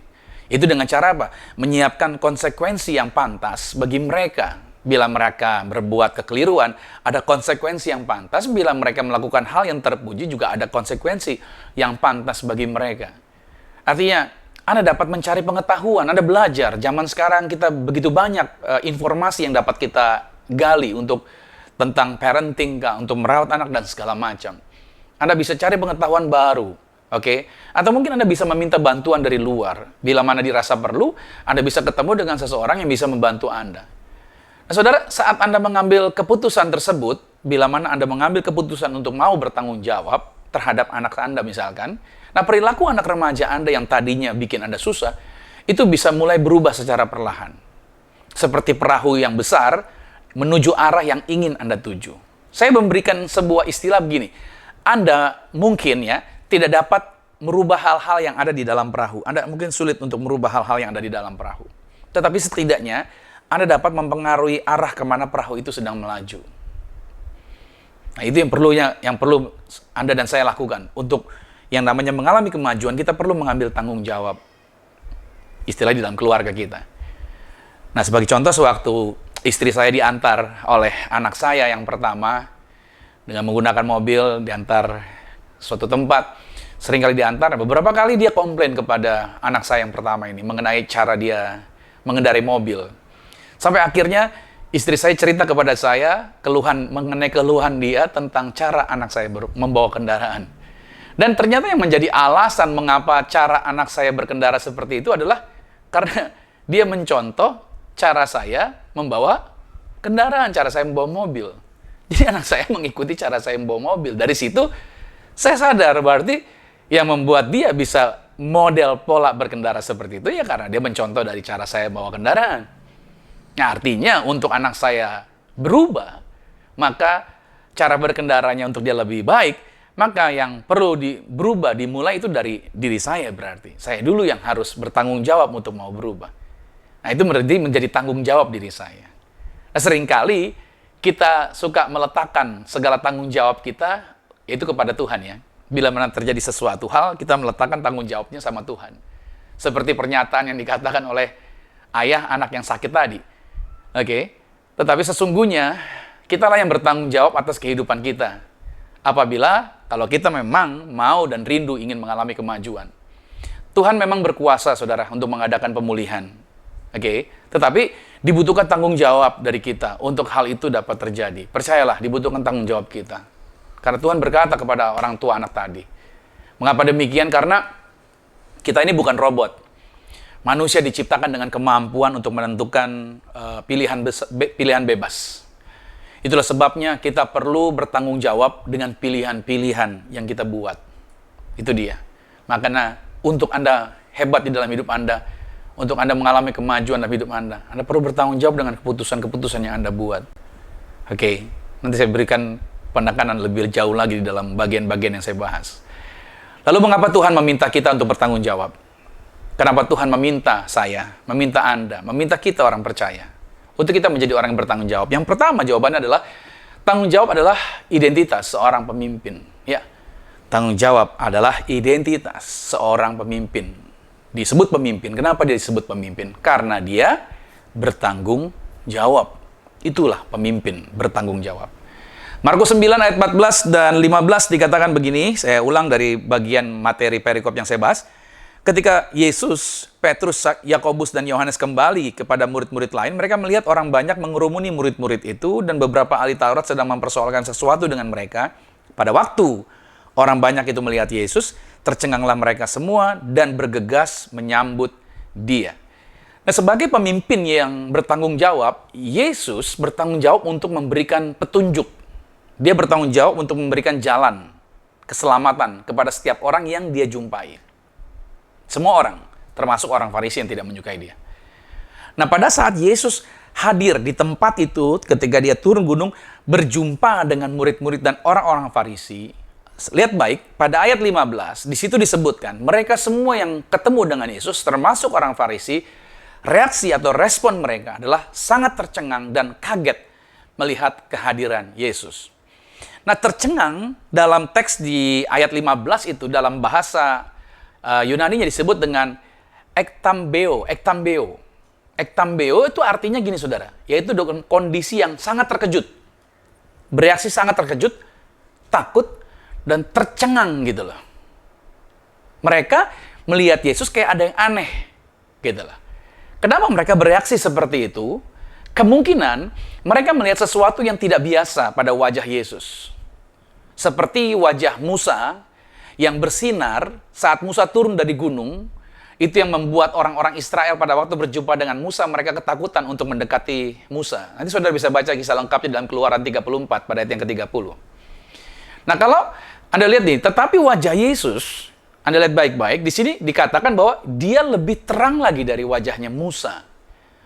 Speaker 5: Itu dengan cara apa? Menyiapkan konsekuensi yang pantas bagi mereka. Bila mereka berbuat kekeliruan, ada konsekuensi yang pantas. Bila mereka melakukan hal yang terpuji, juga ada konsekuensi yang pantas bagi mereka. Artinya, Anda dapat mencari pengetahuan, Anda belajar. Zaman sekarang kita begitu banyak informasi yang dapat kita gali untuk tentang parenting, untuk merawat anak dan segala macam. Anda bisa cari pengetahuan baru. Oke, atau mungkin Anda bisa meminta bantuan dari luar. Bila mana dirasa perlu, Anda bisa ketemu dengan seseorang yang bisa membantu Anda. Nah, saudara, saat Anda mengambil keputusan tersebut, bila mana Anda mengambil keputusan untuk mau bertanggung jawab terhadap anak Anda misalkan, nah perilaku anak remaja Anda yang tadinya bikin Anda susah, itu bisa mulai berubah secara perlahan. Seperti perahu yang besar menuju arah yang ingin Anda tuju. Saya memberikan sebuah istilah begini, Anda mungkin ya, tidak dapat merubah hal-hal yang ada di dalam perahu. Anda mungkin sulit untuk merubah hal-hal yang ada di dalam perahu. Tetapi setidaknya, Anda dapat mempengaruhi arah kemana perahu itu sedang melaju. Nah, itu yang perlu Anda dan saya lakukan. Untuk yang namanya mengalami kemajuan, kita perlu mengambil tanggung jawab. Istilah di dalam keluarga kita. Nah, sebagai contoh, sewaktu istri saya diantar oleh anak saya yang pertama, dengan menggunakan mobil, diantar suatu tempat, seringkali diantar, beberapa kali dia komplain kepada anak saya yang pertama ini mengenai cara dia mengendarai mobil. Sampai akhirnya istri saya cerita kepada saya mengenai keluhan dia tentang cara anak saya membawa kendaraan. Dan ternyata yang menjadi alasan mengapa cara anak saya berkendara seperti itu adalah karena dia mencontoh cara saya membawa kendaraan, cara saya membawa mobil. Jadi anak saya mengikuti cara saya membawa mobil. Dari situ saya sadar berarti yang membuat dia bisa model pola berkendara seperti itu ya karena dia mencontoh dari cara saya bawa kendaraan. Nah, artinya untuk anak saya berubah, maka cara berkendaranya untuk dia lebih baik, maka yang perlu berubah, dimulai itu dari diri saya berarti. Saya dulu yang harus bertanggung jawab untuk mau berubah. Nah, itu berarti menjadi tanggung jawab diri saya. Nah, seringkali kita suka meletakkan segala tanggung jawab kita itu kepada Tuhan ya. Bila mana terjadi sesuatu hal, kita meletakkan tanggung jawabnya sama Tuhan. Seperti pernyataan yang dikatakan oleh ayah anak yang sakit tadi. Oke, tetapi sesungguhnya kitalah yang bertanggung jawab atas kehidupan kita. Apabila kalau kita memang mau dan rindu ingin mengalami kemajuan. Tuhan memang berkuasa, saudara, untuk mengadakan pemulihan. Oke, tetapi dibutuhkan tanggung jawab dari kita untuk hal itu dapat terjadi. Percayalah, dibutuhkan tanggung jawab kita. Karena Tuhan berkata kepada orang tua anak tadi. Mengapa demikian? Karena kita ini bukan robot. Manusia diciptakan dengan kemampuan untuk menentukan pilihan bebas. Itulah sebabnya kita perlu bertanggung jawab dengan pilihan-pilihan yang kita buat. Itu dia. Makanya untuk Anda hebat di dalam hidup Anda, untuk Anda mengalami kemajuan dalam hidup Anda perlu bertanggung jawab dengan keputusan-keputusan yang Anda buat. Oke, nanti saya berikan penekanan lebih jauh lagi di dalam bagian-bagian yang saya bahas. Lalu mengapa Tuhan meminta kita untuk bertanggung jawab? Kenapa Tuhan meminta saya, meminta Anda, meminta kita orang percaya untuk kita menjadi orang yang bertanggung jawab? Yang pertama jawabannya adalah Tanggung jawab adalah identitas seorang pemimpin. Ya, tanggung jawab adalah identitas seorang pemimpin. Disebut pemimpin. Kenapa dia disebut pemimpin? Karena dia bertanggung jawab. Itulah pemimpin, bertanggung jawab. Markus 9 ayat 14 dan 15 dikatakan begini, saya ulang dari bagian materi perikop yang saya bahas. Ketika Yesus, Petrus, Yakobus, dan Yohanes kembali kepada murid-murid lain, mereka melihat orang banyak mengerumuni murid-murid itu dan beberapa ahli Taurat sedang mempersoalkan sesuatu dengan mereka. Pada waktu orang banyak itu melihat Yesus, tercenganglah mereka semua dan bergegas menyambut dia. Nah, sebagai pemimpin yang bertanggung jawab, Yesus bertanggung jawab untuk memberikan petunjuk. Dia bertanggung jawab untuk memberikan jalan, keselamatan kepada setiap orang yang dia jumpai. Semua orang, termasuk orang Farisi yang tidak menyukai dia. Nah, pada saat Yesus hadir di tempat itu, ketika dia turun gunung, berjumpa dengan murid-murid dan orang-orang Farisi, lihat baik, pada ayat 15, di situ disebutkan, mereka semua yang ketemu dengan Yesus, termasuk orang Farisi, reaksi atau respon mereka adalah sangat tercengang dan kaget melihat kehadiran Yesus. Nah, tercengang dalam teks di ayat 15 itu dalam bahasa Yunani-nya disebut dengan ektambeo. Ektambeo itu artinya gini saudara, yaitu dengan kondisi yang sangat terkejut. Bereaksi sangat terkejut, takut, dan tercengang gitu loh. Mereka melihat Yesus kayak ada yang aneh gitu loh. Kenapa mereka bereaksi seperti itu? Kemungkinan mereka melihat sesuatu yang tidak biasa pada wajah Yesus. Seperti wajah Musa yang bersinar saat Musa turun dari gunung. Itu yang membuat orang-orang Israel pada waktu berjumpa dengan Musa, mereka ketakutan untuk mendekati Musa. Nanti saudara bisa baca kisah lengkapnya dalam Keluaran 34 pada ayat yang ke-30. Nah, kalau Anda lihat nih, tetapi wajah Yesus, Anda lihat baik-baik, di sini dikatakan bahwa dia lebih terang lagi dari wajahnya Musa.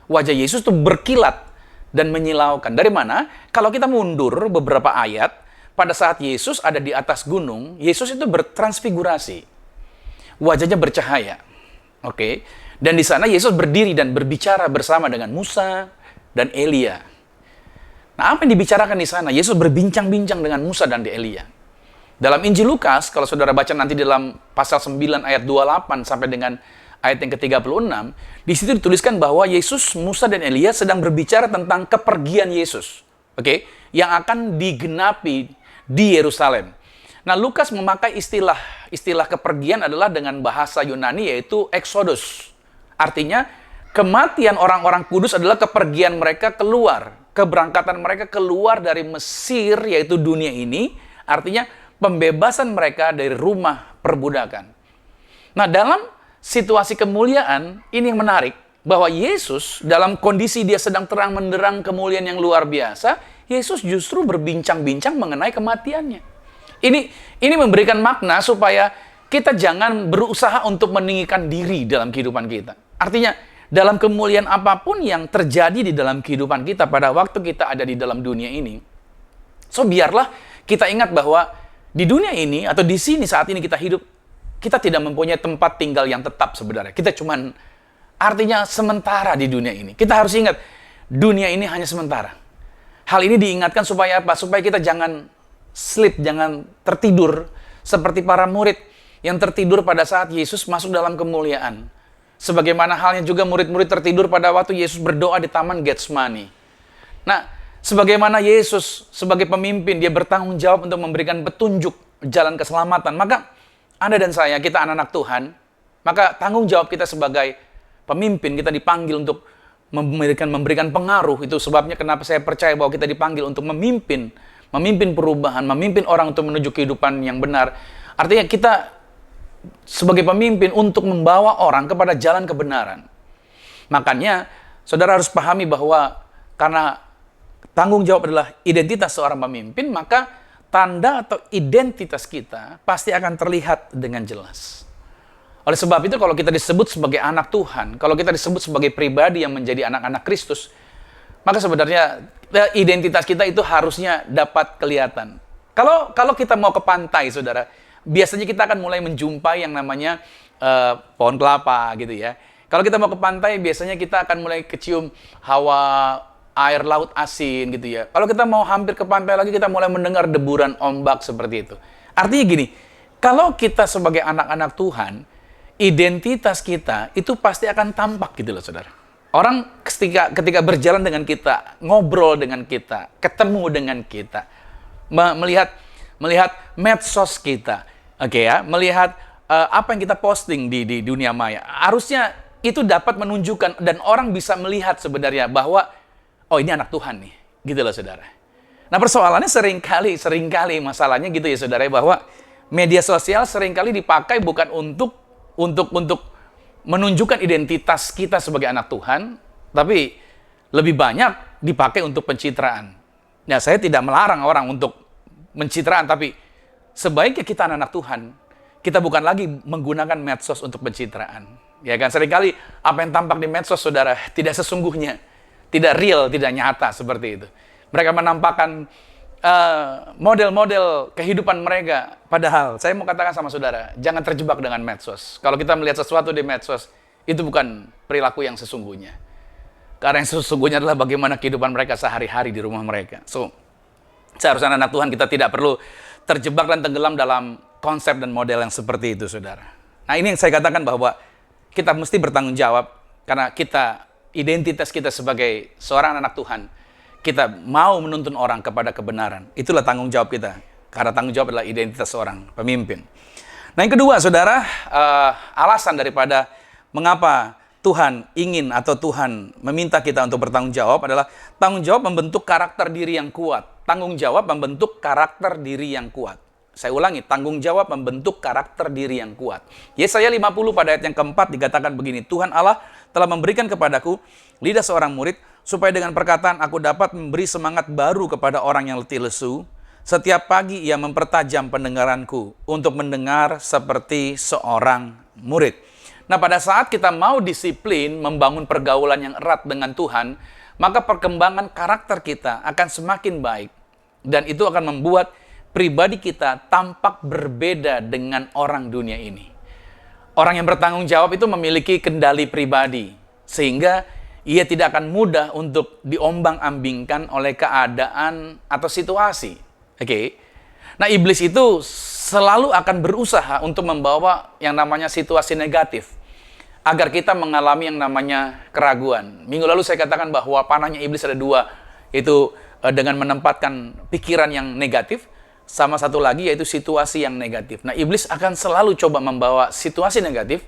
Speaker 5: Wajah Yesus itu berkilat dan menyilaukan. Dari mana? Kalau kita mundur beberapa ayat, pada saat Yesus ada di atas gunung, Yesus itu bertransfigurasi. Wajahnya bercahaya. Oke. Dan di sana Yesus berdiri dan berbicara bersama dengan Musa dan Elia. Nah, apa yang dibicarakan di sana? Yesus berbincang-bincang dengan Musa dan Elia. Dalam Injil Lukas, kalau saudara baca nanti dalam pasal 9 ayat 28 sampai dengan ayat yang ke-36, di situ dituliskan bahwa Yesus, Musa, dan Elia sedang berbicara tentang kepergian Yesus. Oke, yang akan digenapi di Yerusalem. Nah, Lukas memakai istilah kepergian adalah dengan bahasa Yunani yaitu Exodus. Artinya, kematian orang-orang kudus adalah kepergian mereka keluar. Keberangkatan mereka keluar dari Mesir, yaitu dunia ini. Artinya, pembebasan mereka dari rumah perbudakan. Nah, dalam situasi kemuliaan, ini yang menarik, bahwa Yesus dalam kondisi dia sedang terang menderang kemuliaan yang luar biasa, Yesus justru berbincang-bincang mengenai kematiannya. Ini memberikan makna supaya kita jangan berusaha untuk meninggikan diri dalam kehidupan kita. Artinya, dalam kemuliaan apapun yang terjadi di dalam kehidupan kita pada waktu kita ada di dalam dunia ini, so biarlah kita ingat bahwa di dunia ini, atau di sini saat ini kita hidup, kita tidak mempunyai tempat tinggal yang tetap sebenarnya. Kita cuman, artinya sementara di dunia ini. Kita harus ingat, dunia ini hanya sementara. Hal ini diingatkan supaya apa? Supaya kita jangan sleep, jangan tertidur. Seperti para murid yang tertidur pada saat Yesus masuk dalam kemuliaan. Sebagaimana halnya juga murid-murid tertidur pada waktu Yesus berdoa di Taman Getsemani. Nah, sebagaimana Yesus sebagai pemimpin, dia bertanggung jawab untuk memberikan petunjuk jalan keselamatan. Maka Anda dan saya, kita anak-anak Tuhan, maka tanggung jawab kita sebagai pemimpin, kita dipanggil untuk memberikan pengaruh. Itu sebabnya kenapa saya percaya bahwa kita dipanggil untuk memimpin perubahan, memimpin orang untuk menuju kehidupan yang benar. Artinya kita sebagai pemimpin untuk membawa orang kepada jalan kebenaran. Makanya, saudara harus pahami bahwa karena tanggung jawab adalah identitas seorang pemimpin, maka tanda atau identitas kita pasti akan terlihat dengan jelas. Oleh sebab itu, kalau kita disebut sebagai anak Tuhan, kalau kita disebut sebagai pribadi yang menjadi anak-anak Kristus, maka sebenarnya identitas kita itu harusnya dapat kelihatan. Kalau kita mau ke pantai, saudara, biasanya kita akan mulai menjumpai yang namanya pohon kelapa gitu ya. Kalau kita mau ke pantai, biasanya kita akan mulai kecium hawa air laut asin gitu ya. Kalau kita mau hampir ke pantai lagi, kita mulai mendengar deburan ombak seperti itu. Artinya gini, kalau kita sebagai anak-anak Tuhan, identitas kita itu pasti akan tampak gitu loh saudara. Orang ketika berjalan dengan kita, ngobrol dengan kita, ketemu dengan kita, melihat medsos kita, oke ya, melihat apa yang kita posting di dunia maya, harusnya itu dapat menunjukkan dan orang bisa melihat sebenarnya bahwa oh ini anak Tuhan nih, gitu loh saudara. Nah persoalannya seringkali masalahnya gitu ya saudara, bahwa media sosial seringkali dipakai bukan untuk menunjukkan identitas kita sebagai anak Tuhan, tapi lebih banyak dipakai untuk pencitraan. Nah, saya tidak melarang orang untuk pencitraan, tapi sebaiknya kita anak Tuhan, kita bukan lagi menggunakan medsos untuk pencitraan. Ya kan, seringkali apa yang tampak di medsos, saudara, tidak sesungguhnya, tidak real, tidak nyata seperti itu. Mereka menampakkan model-model kehidupan mereka. Padahal, saya mau katakan sama saudara, jangan terjebak dengan medsos. Kalau kita melihat sesuatu di medsos, itu bukan perilaku yang sesungguhnya. Karena yang sesungguhnya adalah bagaimana kehidupan mereka sehari-hari di rumah mereka. So, seharusnya anak Tuhan kita tidak perlu terjebak dan tenggelam dalam konsep dan model yang seperti itu, saudara. Nah, ini yang saya katakan bahwa kita mesti bertanggung jawab, karena identitas kita sebagai seorang anak Tuhan, kita mau menuntun orang kepada kebenaran. Itulah tanggung jawab kita. Karena tanggung jawab adalah identitas seorang pemimpin. Nah yang kedua saudara, alasan daripada mengapa Tuhan ingin atau Tuhan meminta kita untuk bertanggung jawab adalah tanggung jawab membentuk karakter diri yang kuat. Tanggung jawab membentuk karakter diri yang kuat. Saya ulangi, tanggung jawab membentuk karakter diri yang kuat. Yesaya 50 pada ayat yang keempat dikatakan begini, Tuhan Allah telah memberikan kepadaku lidah seorang murid, supaya dengan perkataan aku dapat memberi semangat baru kepada orang yang letih lesu. Setiap pagi ia mempertajam pendengaranku untuk mendengar seperti seorang murid. Nah pada saat kita mau disiplin, membangun pergaulan yang erat dengan Tuhan, maka perkembangan karakter kita akan semakin baik. Dan itu akan membuat pribadi kita tampak berbeda dengan orang dunia ini. Orang yang bertanggung jawab itu memiliki kendali pribadi, sehingga ia tidak akan mudah untuk diombang-ambingkan oleh keadaan atau situasi. Oke. Nah, iblis itu selalu akan berusaha untuk membawa yang namanya situasi negatif agar kita mengalami yang namanya keraguan. Minggu lalu saya katakan bahwa panahnya iblis ada dua, yaitu dengan menempatkan pikiran yang negatif, sama satu lagi yaitu situasi yang negatif. Nah, iblis akan selalu coba membawa situasi negatif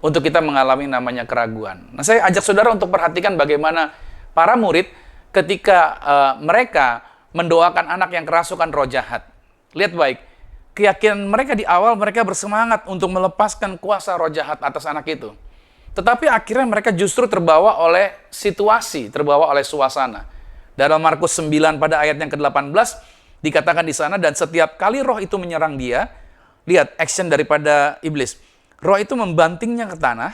Speaker 5: untuk kita mengalami namanya keraguan. Nah, saya ajak saudara untuk perhatikan bagaimana para murid ketika mereka mendoakan anak yang kerasukan roh jahat. Lihat baik, keyakinan mereka di awal mereka bersemangat untuk melepaskan kuasa roh jahat atas anak itu. Tetapi akhirnya mereka justru terbawa oleh situasi, terbawa oleh suasana. Dalam Markus 9 pada ayat yang ke-18 dikatakan di sana, dan setiap kali roh itu menyerang dia, lihat action daripada iblis. Roh itu membantingnya ke tanah,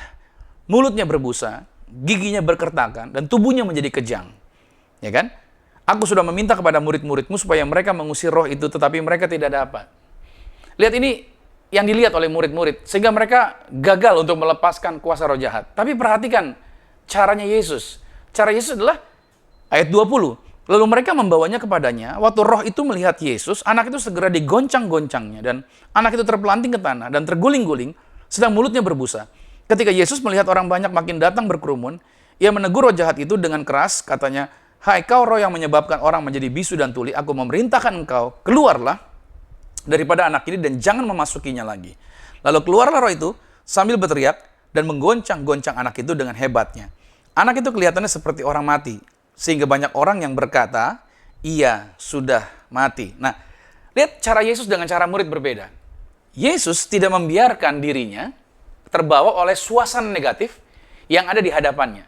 Speaker 5: mulutnya berbusa, giginya berkertakan, dan tubuhnya menjadi kejang. Ya kan? Aku sudah meminta kepada murid-muridmu supaya mereka mengusir roh itu, tetapi mereka tidak dapat. Lihat ini yang dilihat oleh murid-murid, sehingga mereka gagal untuk melepaskan kuasa roh jahat. Tapi perhatikan caranya Yesus. Cara Yesus adalah ayat 20. Lalu mereka membawanya kepadanya, waktu roh itu melihat Yesus, anak itu segera digoncang-goncangnya, dan anak itu terpelanting ke tanah dan terguling-guling, sedang mulutnya berbusa. Ketika Yesus melihat orang banyak makin datang berkerumun, ia menegur roh jahat itu dengan keras, katanya, "Hai kau roh yang menyebabkan orang menjadi bisu dan tuli, aku memerintahkan engkau, keluarlah daripada anak ini dan jangan memasukinya lagi." Lalu keluarlah roh itu sambil berteriak dan menggoncang-goncang anak itu dengan hebatnya. Anak itu kelihatannya seperti orang mati, sehingga banyak orang yang berkata, ia sudah mati. Nah, lihat cara Yesus dengan cara murid berbeda. Yesus tidak membiarkan dirinya terbawa oleh suasana negatif yang ada di hadapannya.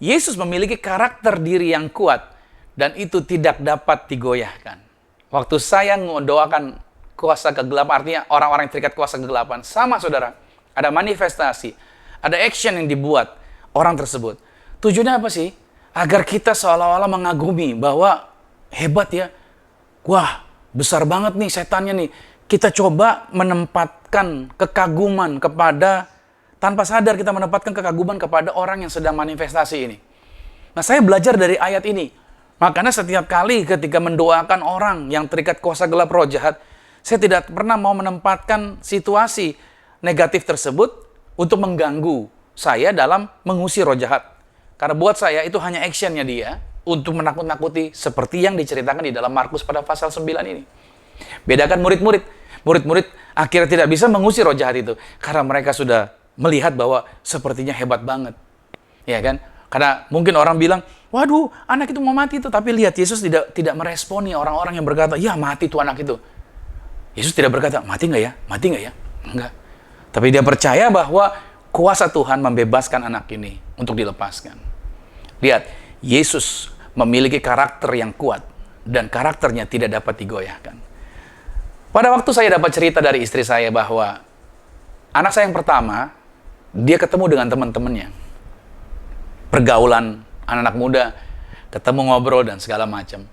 Speaker 5: Yesus memiliki karakter diri yang kuat dan itu tidak dapat digoyahkan. Waktu saya mendoakan kuasa kegelapan, artinya orang-orang yang terikat kuasa kegelapan, sama saudara, ada manifestasi, ada action yang dibuat orang tersebut. Tujuannya apa sih? Agar kita seolah-olah mengagumi bahwa hebat ya, wah besar banget nih setannya nih. Kita coba menempatkan kekaguman kepada, tanpa sadar kita menempatkan kekaguman kepada orang yang sedang manifestasi ini. Nah saya belajar dari ayat ini, Makanya setiap kali ketika mendoakan orang yang terikat kuasa gelap roh jahat, saya tidak pernah mau menempatkan situasi negatif tersebut untuk mengganggu saya dalam mengusir roh jahat. Karena buat saya itu hanya actionnya dia untuk menakut-nakuti seperti yang diceritakan di dalam Markus pada pasal 9 ini. Bedakan murid-murid. Murid-murid akhirnya tidak bisa mengusir roh jahat itu karena mereka sudah melihat bahwa sepertinya hebat banget. Ya kan? Karena mungkin orang bilang, waduh, anak itu mau mati itu. Tapi lihat, Yesus tidak meresponi orang-orang yang berkata, ya mati tuh anak itu. Yesus tidak berkata, mati nggak ya? Mati nggak ya? Enggak. Tapi dia percaya bahwa kuasa Tuhan membebaskan anak ini untuk dilepaskan. Lihat, Yesus memiliki karakter yang kuat. Dan karakternya tidak dapat digoyahkan. Pada waktu saya dapat cerita dari istri saya bahwa anak saya yang pertama, dia ketemu dengan teman-temannya. Pergaulan anak-anak muda, ketemu ngobrol dan segala macam.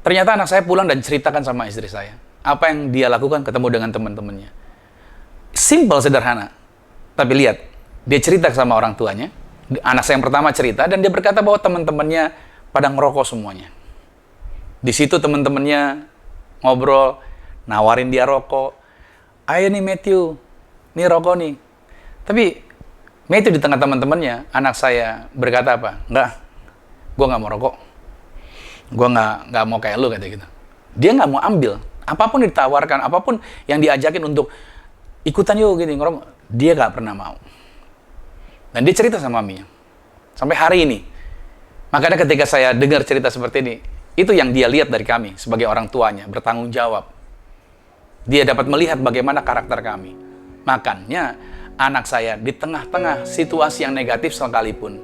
Speaker 5: Ternyata anak saya pulang dan ceritakan sama istri saya. Apa yang dia lakukan ketemu dengan teman-temannya. Simple, sederhana. Tapi lihat, dia cerita sama orang tuanya. Anak saya yang pertama cerita dan dia berkata bahwa teman-temannya pada ngerokok semuanya. Di situ teman-temannya ngobrol, nawarin dia rokok. Ayo nih Matthew, nih rokok nih. Tapi Matthew di tengah teman-temannya, anak saya berkata apa? Enggak, gue nggak mau rokok. Gue nggak mau kayak lu, kata gitu. Dia nggak mau ambil. Apapun ditawarkan, apapun yang diajakin untuk ikutan yuk gitu, ngerokok, dia nggak pernah mau. Dan dia cerita sama maminya. Sampai hari ini. Makanya ketika saya dengar cerita seperti ini, itu yang dia lihat dari kami sebagai orang tuanya, bertanggung jawab. Dia dapat melihat bagaimana karakter kami. Makanya anak saya di tengah-tengah situasi yang negatif sekalipun,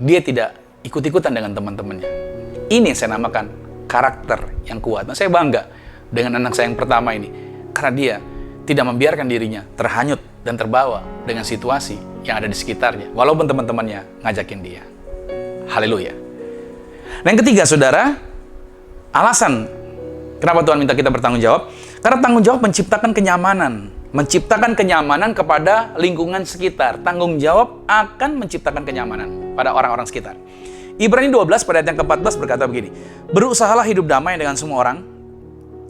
Speaker 5: dia tidak ikut-ikutan dengan teman-temannya. Ini yang saya namakan karakter yang kuat. Nah, saya bangga dengan anak saya yang pertama ini. Karena dia tidak membiarkan dirinya terhanyut dan terbawa dengan situasi yang ada di sekitarnya. Walaupun teman-temannya ngajakin dia. Haleluya. Nah, yang ketiga, saudara, alasan kenapa Tuhan minta kita bertanggung jawab? Karena tanggung jawab menciptakan kenyamanan. Menciptakan kenyamanan kepada lingkungan sekitar. Tanggung jawab akan menciptakan kenyamanan pada orang-orang sekitar. Ibrani 12 pada ayat yang ke-14 berkata begini, berusahalah hidup damai dengan semua orang,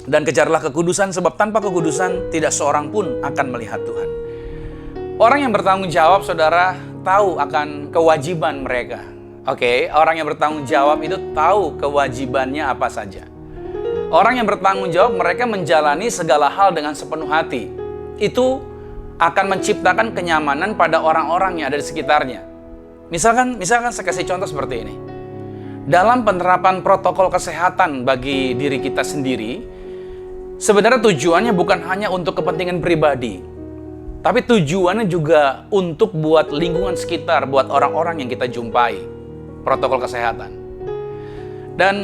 Speaker 5: dan kejarlah kekudusan, sebab tanpa kekudusan tidak seorang pun akan melihat Tuhan. Orang yang bertanggung jawab, saudara, tahu akan kewajiban mereka. Oke, orang yang bertanggung jawab itu tahu kewajibannya apa saja. Orang yang bertanggung jawab, mereka menjalani segala hal dengan sepenuh hati. Itu akan menciptakan kenyamanan pada orang-orang yang ada di sekitarnya. Misalkan saya kasih contoh seperti ini. Dalam penerapan protokol kesehatan bagi diri kita sendiri, sebenarnya tujuannya bukan hanya untuk kepentingan pribadi, tapi tujuannya juga untuk buat lingkungan sekitar, buat orang-orang yang kita jumpai. Protokol kesehatan. Dan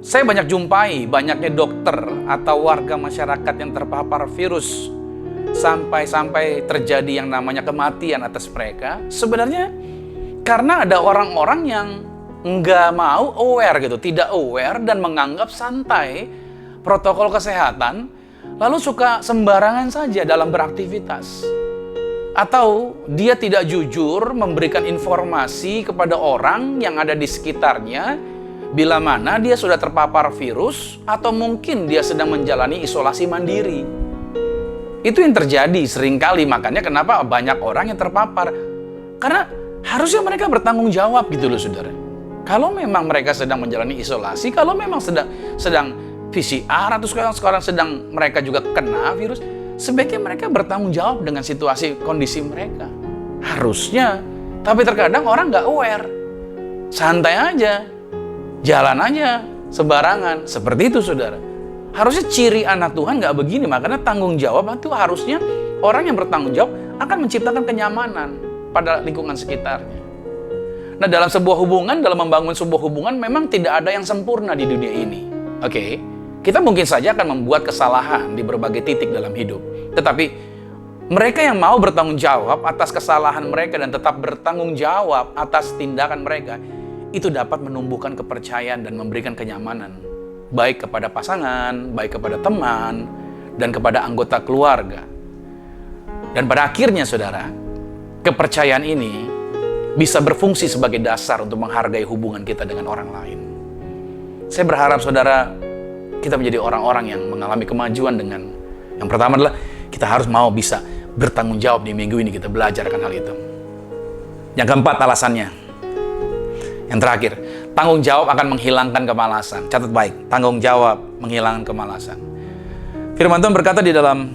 Speaker 5: saya banyak jumpai banyaknya dokter atau warga masyarakat yang terpapar virus sampai terjadi yang namanya kematian atas mereka. Sebenarnya karena ada orang-orang yang nggak mau aware gitu, tidak aware dan menganggap santai protokol kesehatan, lalu suka sembarangan saja dalam beraktivitas. Atau dia tidak jujur memberikan informasi kepada orang yang ada di sekitarnya bila mana dia sudah terpapar virus atau mungkin dia sedang menjalani isolasi mandiri. Itu yang terjadi seringkali, makanya kenapa banyak orang yang terpapar. Karena harusnya mereka bertanggung jawab gitu loh, saudara. Kalau memang mereka sedang menjalani isolasi, kalau memang sedang PCR atau sekarang sedang mereka juga kena virus, sebaiknya mereka bertanggung jawab dengan situasi kondisi mereka. Harusnya. Tapi terkadang orang nggak aware. Santai aja. Jalan aja. Sembarangan. Seperti itu, saudara. Harusnya ciri anak Tuhan nggak begini. Makanya tanggung jawab itu harusnya orang yang bertanggung jawab akan menciptakan kenyamanan pada lingkungan sekitarnya. Nah, dalam sebuah hubungan, dalam membangun sebuah hubungan, memang tidak ada yang sempurna di dunia ini. Oke? Kita mungkin saja akan membuat kesalahan di berbagai titik dalam hidup. Tetapi mereka yang mau bertanggung jawab atas kesalahan mereka dan tetap bertanggung jawab atas tindakan mereka, itu dapat menumbuhkan kepercayaan dan memberikan kenyamanan. Baik kepada pasangan, baik kepada teman, dan kepada anggota keluarga. Dan pada akhirnya, saudara, kepercayaan ini bisa berfungsi sebagai dasar untuk menghargai hubungan kita dengan orang lain. Saya berharap saudara, kita menjadi orang-orang yang mengalami kemajuan dengan yang pertama adalah kita harus mau bisa bertanggung jawab. Di minggu ini kita belajar akan hal itu. Yang keempat alasannya. Yang terakhir, tanggung jawab akan menghilangkan kemalasan. Catat baik, tanggung jawab menghilangkan kemalasan. Firman Tuhan berkata di dalam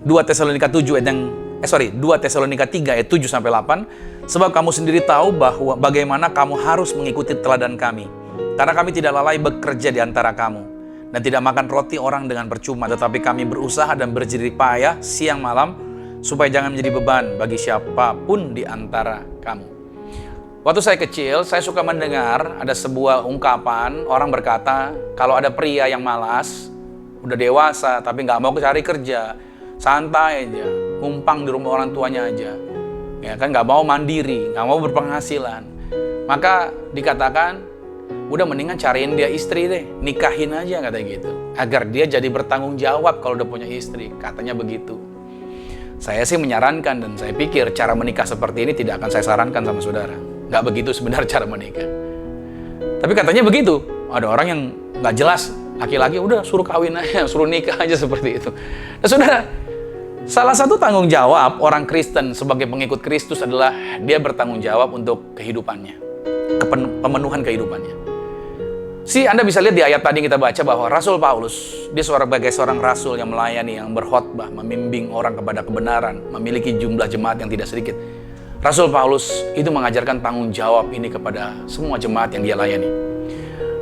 Speaker 5: 2 Tesalonika 3 ayat 7 sampai 8, sebab kamu sendiri tahu bahwa bagaimana kamu harus mengikuti teladan kami. Karena kami tidak lalai bekerja di antara kamu dan tidak makan roti orang dengan percuma, tetapi kami berusaha dan berjerih payah siang malam supaya jangan menjadi beban bagi siapapun di antara kamu. Waktu saya kecil, saya suka mendengar ada sebuah ungkapan, orang berkata, kalau ada pria yang malas, udah dewasa tapi nggak mau cari kerja, santai aja, numpang di rumah orang tuanya aja, ya kan, nggak mau mandiri, nggak mau berpenghasilan, maka dikatakan, udah mendingan cariin dia istri deh, nikahin aja, katanya gitu, agar dia jadi bertanggung jawab kalau udah punya istri, katanya begitu. Saya sih menyarankan dan saya pikir cara menikah seperti ini tidak akan saya sarankan sama saudara. Nggak begitu sebenarnya cara menikah. Tapi katanya begitu. Ada orang yang nggak jelas, laki-laki udah suruh kawin aja, suruh nikah aja seperti itu. Nah saudara, salah satu tanggung jawab orang Kristen sebagai pengikut Kristus adalah dia bertanggung jawab untuk kehidupannya, pemenuhan kehidupannya. Anda bisa lihat di ayat tadi kita baca bahwa Rasul Paulus, dia sebagai seorang rasul yang melayani, yang berkhotbah, membimbing orang kepada kebenaran, memiliki jumlah jemaat yang tidak sedikit. Rasul Paulus itu mengajarkan tanggung jawab ini kepada semua jemaat yang dia layani.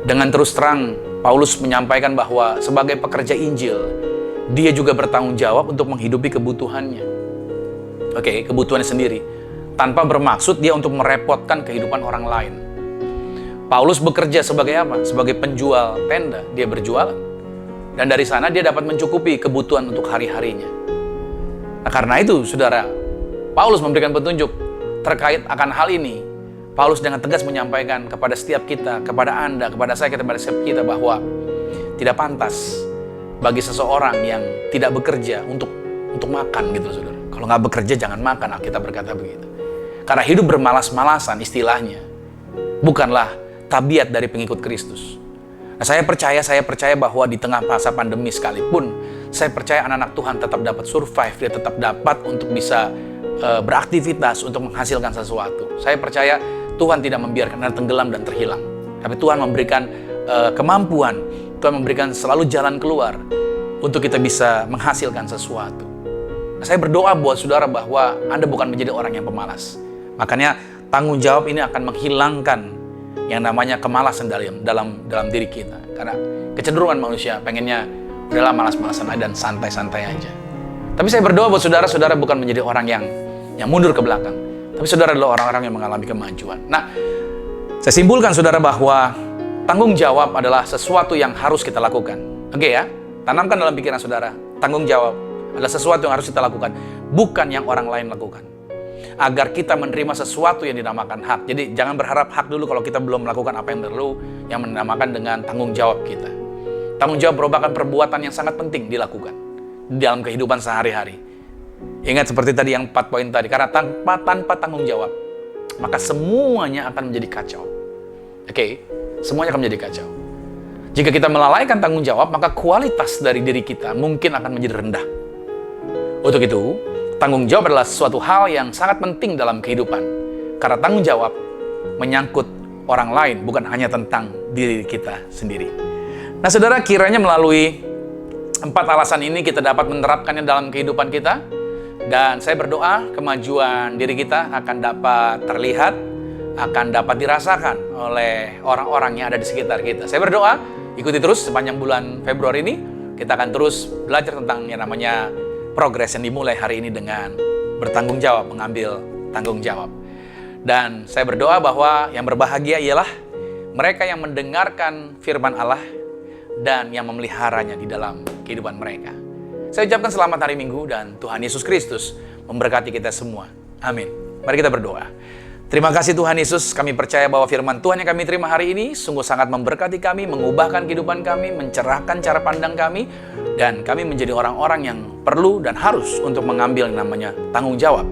Speaker 5: Dengan terus terang, Paulus menyampaikan bahwa sebagai pekerja Injil, dia juga bertanggung jawab untuk menghidupi kebutuhannya. Kebutuhannya sendiri. Tanpa bermaksud dia untuk merepotkan kehidupan orang lain. Paulus bekerja sebagai apa? Sebagai penjual tenda, dia berjualan. Dan dari sana dia dapat mencukupi kebutuhan untuk hari-harinya. Nah, karena itu, saudara, Paulus memberikan petunjuk terkait akan hal ini. Paulus dengan tegas menyampaikan kepada setiap kita, kepada Anda, kepada saya, kepada setiap kita bahwa tidak pantas bagi seseorang yang tidak bekerja untuk makan gitu, saudara. Kalau nggak bekerja jangan makan, Alkitab berkata begitu. Karena hidup bermalas-malasan istilahnya bukanlah tabiat dari pengikut Kristus. Nah, saya percaya bahwa di tengah masa pandemi sekalipun, saya percaya anak-anak Tuhan tetap dapat survive, dia tetap dapat untuk bisa beraktivitas untuk menghasilkan sesuatu. Saya percaya Tuhan tidak membiarkan Anda tenggelam dan terhilang. Tapi Tuhan memberikan kemampuan, Tuhan memberikan selalu jalan keluar untuk kita bisa menghasilkan sesuatu. Nah, saya berdoa buat saudara bahwa Anda bukan menjadi orang yang pemalas. Makanya tanggung jawab ini akan menghilangkan yang namanya kemalasan dalam diri kita. Karena kecenderungan manusia pengennya udahlah malas-malasan aja dan santai-santai aja. Tapi saya berdoa buat saudara bukan menjadi orang yang mundur ke belakang. Tapi saudara adalah orang-orang yang mengalami kemajuan. Nah, saya simpulkan saudara bahwa tanggung jawab adalah sesuatu yang harus kita lakukan. Oke ya, tanamkan dalam pikiran saudara, tanggung jawab adalah sesuatu yang harus kita lakukan, bukan yang orang lain lakukan. Agar kita menerima sesuatu yang dinamakan hak. Jadi jangan berharap hak dulu kalau kita belum melakukan apa yang perlu, yang dinamakan dengan tanggung jawab kita. Tanggung jawab merupakan perbuatan yang sangat penting dilakukan di dalam kehidupan sehari-hari. Ingat seperti tadi yang 4 poin tadi, karena tanpa tanggung jawab, maka semuanya akan menjadi kacau. Semuanya akan menjadi kacau. Jika kita melalaikan tanggung jawab, maka kualitas dari diri kita mungkin akan menjadi rendah. Untuk itu, tanggung jawab adalah suatu hal yang sangat penting dalam kehidupan. Karena tanggung jawab menyangkut orang lain, bukan hanya tentang diri kita sendiri. Nah, saudara, kiranya melalui 4 alasan ini kita dapat menerapkannya dalam kehidupan kita. Dan saya berdoa kemajuan diri kita akan dapat terlihat, akan dapat dirasakan oleh orang-orang yang ada di sekitar kita. Saya berdoa, ikuti terus sepanjang bulan Februari ini. Kita akan terus belajar tentang yang namanya progres yang dimulai hari ini dengan bertanggung jawab, mengambil tanggung jawab. Dan saya berdoa bahwa yang berbahagia ialah mereka yang mendengarkan firman Allah dan yang memeliharanya di dalam kehidupan mereka. Saya ucapkan selamat hari Minggu dan Tuhan Yesus Kristus memberkati kita semua. Amin. Mari kita berdoa. Terima kasih Tuhan Yesus, kami percaya bahwa firman Tuhan yang kami terima hari ini sungguh sangat memberkati kami, mengubahkan kehidupan kami, mencerahkan cara pandang kami, dan kami menjadi orang-orang yang perlu dan harus untuk mengambil yang namanya tanggung jawab.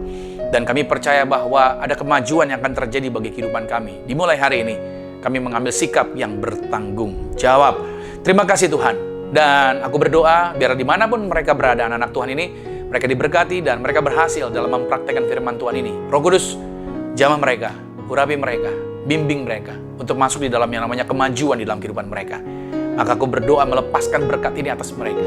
Speaker 5: Dan kami percaya bahwa ada kemajuan yang akan terjadi bagi kehidupan kami dimulai hari ini kami mengambil sikap yang bertanggung jawab. Terima kasih Tuhan. Dan aku berdoa biar dimanapun mereka berada, anak-anak Tuhan ini, mereka diberkati dan mereka berhasil dalam mempraktekkan firman Tuhan ini. Roh Kudus, jamah mereka, urapi mereka, bimbing mereka untuk masuk di dalam yang namanya kemajuan di dalam kehidupan mereka. Maka aku berdoa melepaskan berkat ini atas mereka.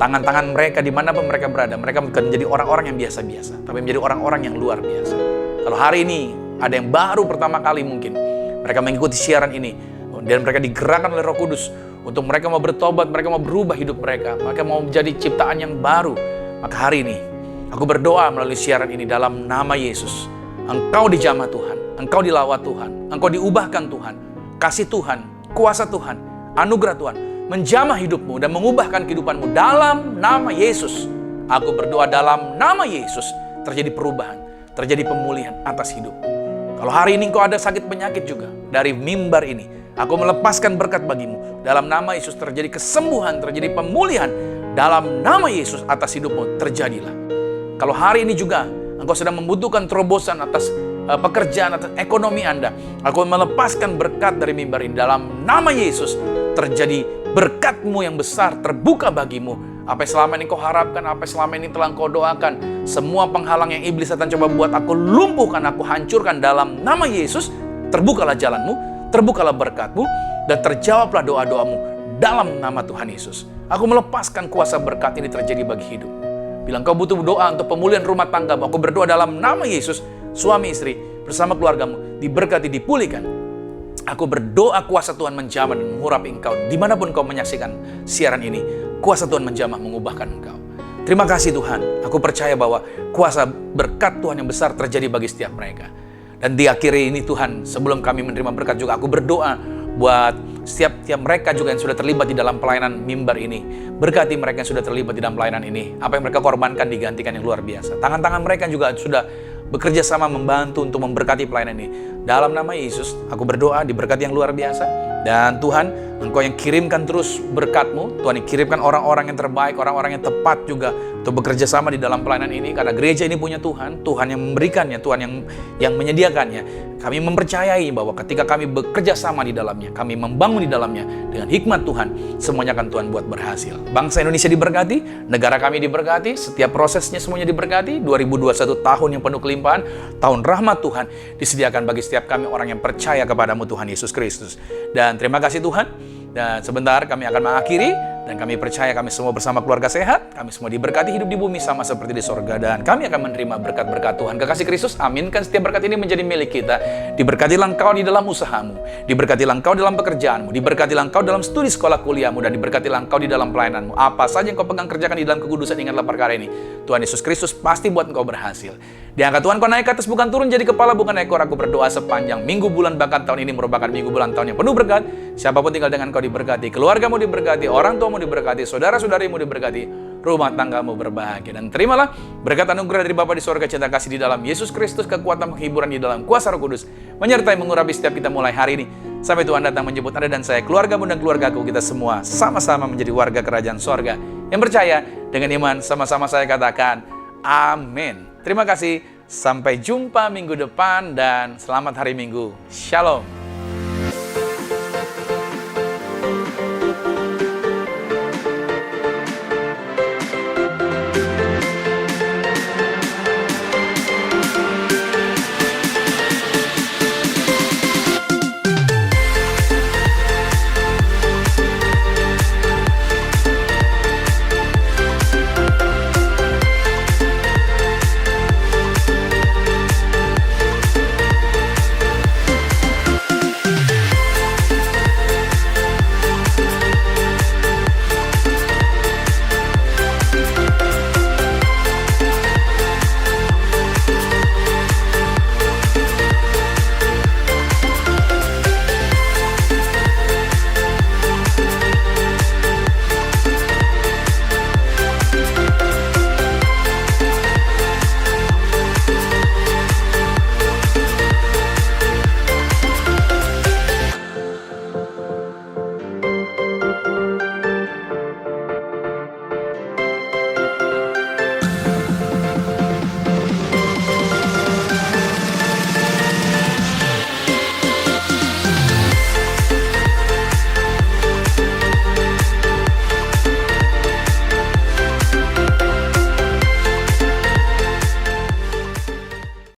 Speaker 5: Tangan-tangan mereka dimanapun mereka berada, mereka bukan menjadi orang-orang yang biasa-biasa, tapi menjadi orang-orang yang luar biasa. Kalau hari ini ada yang baru pertama kali mungkin mereka mengikuti siaran ini, dan mereka digerakkan oleh Roh Kudus untuk mereka mau bertobat, mereka mau berubah hidup mereka mau menjadi ciptaan yang baru. Maka hari ini aku berdoa melalui siaran ini dalam nama Yesus. Engkau dijamah Tuhan, engkau dilawat Tuhan, engkau diubahkan Tuhan. Kasih Tuhan, kuasa Tuhan, anugerah Tuhan menjamah hidupmu dan mengubahkan kehidupanmu dalam nama Yesus. Aku berdoa dalam nama Yesus terjadi perubahan, terjadi pemulihan atas hidupmu. Kalau hari ini engkau ada sakit penyakit juga, dari mimbar ini aku melepaskan berkat bagimu. Dalam nama Yesus terjadi kesembuhan, terjadi pemulihan. Dalam nama Yesus atas hidupmu terjadilah. Kalau hari ini juga engkau sedang membutuhkan terobosan atas pekerjaan, atas ekonomi Anda, aku melepaskan berkat dari mimbar ini. Dalam nama Yesus terjadi berkatmu yang besar terbuka bagimu. Apa yang selama ini kau harapkan, apa yang selama ini telah kau doakan, semua penghalang yang iblis akan coba buat aku lumpuhkan, aku hancurkan dalam nama Yesus. Terbukalah jalanmu, terbukalah berkatmu, dan terjawablah doa-doamu dalam nama Tuhan Yesus. Aku melepaskan kuasa berkat ini terjadi bagi hidup. Bila engkau butuh doa untuk pemulihan rumah tangga, aku berdoa dalam nama Yesus, suami istri bersama keluargamu diberkati, dipulihkan. Aku berdoa kuasa Tuhan menjamah dan mengurapi engkau dimanapun kau menyaksikan siaran ini. Kuasa Tuhan menjamah mengubahkan engkau. Terima kasih Tuhan. Aku percaya bahwa kuasa berkat Tuhan yang besar terjadi bagi setiap mereka. Dan di akhir ini Tuhan, sebelum kami menerima berkat juga, aku berdoa buat setiap mereka juga yang sudah terlibat di dalam pelayanan mimbar ini. Berkati mereka yang sudah terlibat di dalam pelayanan ini. Apa yang mereka korbankan digantikan yang luar biasa. Tangan-tangan mereka juga sudah bekerja sama membantu untuk memberkati pelayanan ini. Dalam nama Yesus, aku berdoa diberkati yang luar biasa. Dan Tuhan, Engkau yang kirimkan terus berkat-Mu. Tuhan yang kirimkan orang-orang yang terbaik, orang-orang yang tepat juga untuk bekerja sama di dalam pelayanan ini. Karena gereja ini punya Tuhan, Tuhan yang memberikannya, Tuhan yang menyediakannya. Kami mempercayai bahwa ketika kami bekerja sama di dalamnya, kami membangun di dalamnya dengan hikmat Tuhan, semuanya akan Tuhan buat berhasil. Bangsa Indonesia diberkati, negara kami diberkati, setiap prosesnya semuanya diberkati. 2021 tahun yang penuh kelimpahan, tahun rahmat Tuhan disediakan bagi setiap kami orang yang percaya kepadamu Tuhan Yesus Kristus. Dan terima kasih Tuhan. Dan sebentar kami akan mengakhiri. Dan kami percaya kami semua bersama keluarga sehat. Kami semua diberkati hidup di bumi sama seperti di sorga. Dan kami akan menerima berkat-berkat Tuhan. Kekasih Kristus, aminkan setiap berkat ini menjadi milik kita. Diberkatilah engkau di dalam usahamu. Diberkatilah engkau dalam pekerjaanmu. Diberkatilah engkau dalam studi sekolah kuliahmu. Dan diberkatilah engkau di dalam pelayananmu. Apa saja yang kau pegang kerjakan di dalam kekudusan, ingatlah perkara ini. Tuhan Yesus Kristus pasti buat engkau berhasil. Diangkat Tuhan, kau naik ke atas, bukan turun jadi kepala, bukan ekor. Aku berdoa sepanjang minggu, bulan, bahkan tahun ini merupakan minggu, bulan, tahun yang penuh berkat. Siapapun tinggal dengan kau diberkati. Keluargamu diberkati. Orang tuamu diberkati. Saudara-saudarimu diberkati, rumah tanggamu berbahagia. Dan terimalah berkat anugerah dari Bapa di sorga, cinta kasih di dalam Yesus Kristus, kekuatan penghiburan di dalam kuasa Roh Kudus, menyertai mengurapi setiap kita mulai hari ini, sampai Tuhan datang menjemput Anda dan saya, keluargamu dan keluargaku, kita semua sama-sama menjadi warga kerajaan sorga yang percaya. Dengan iman sama-sama saya katakan, amin. Terima kasih, sampai jumpa minggu depan dan selamat hari Minggu. Shalom.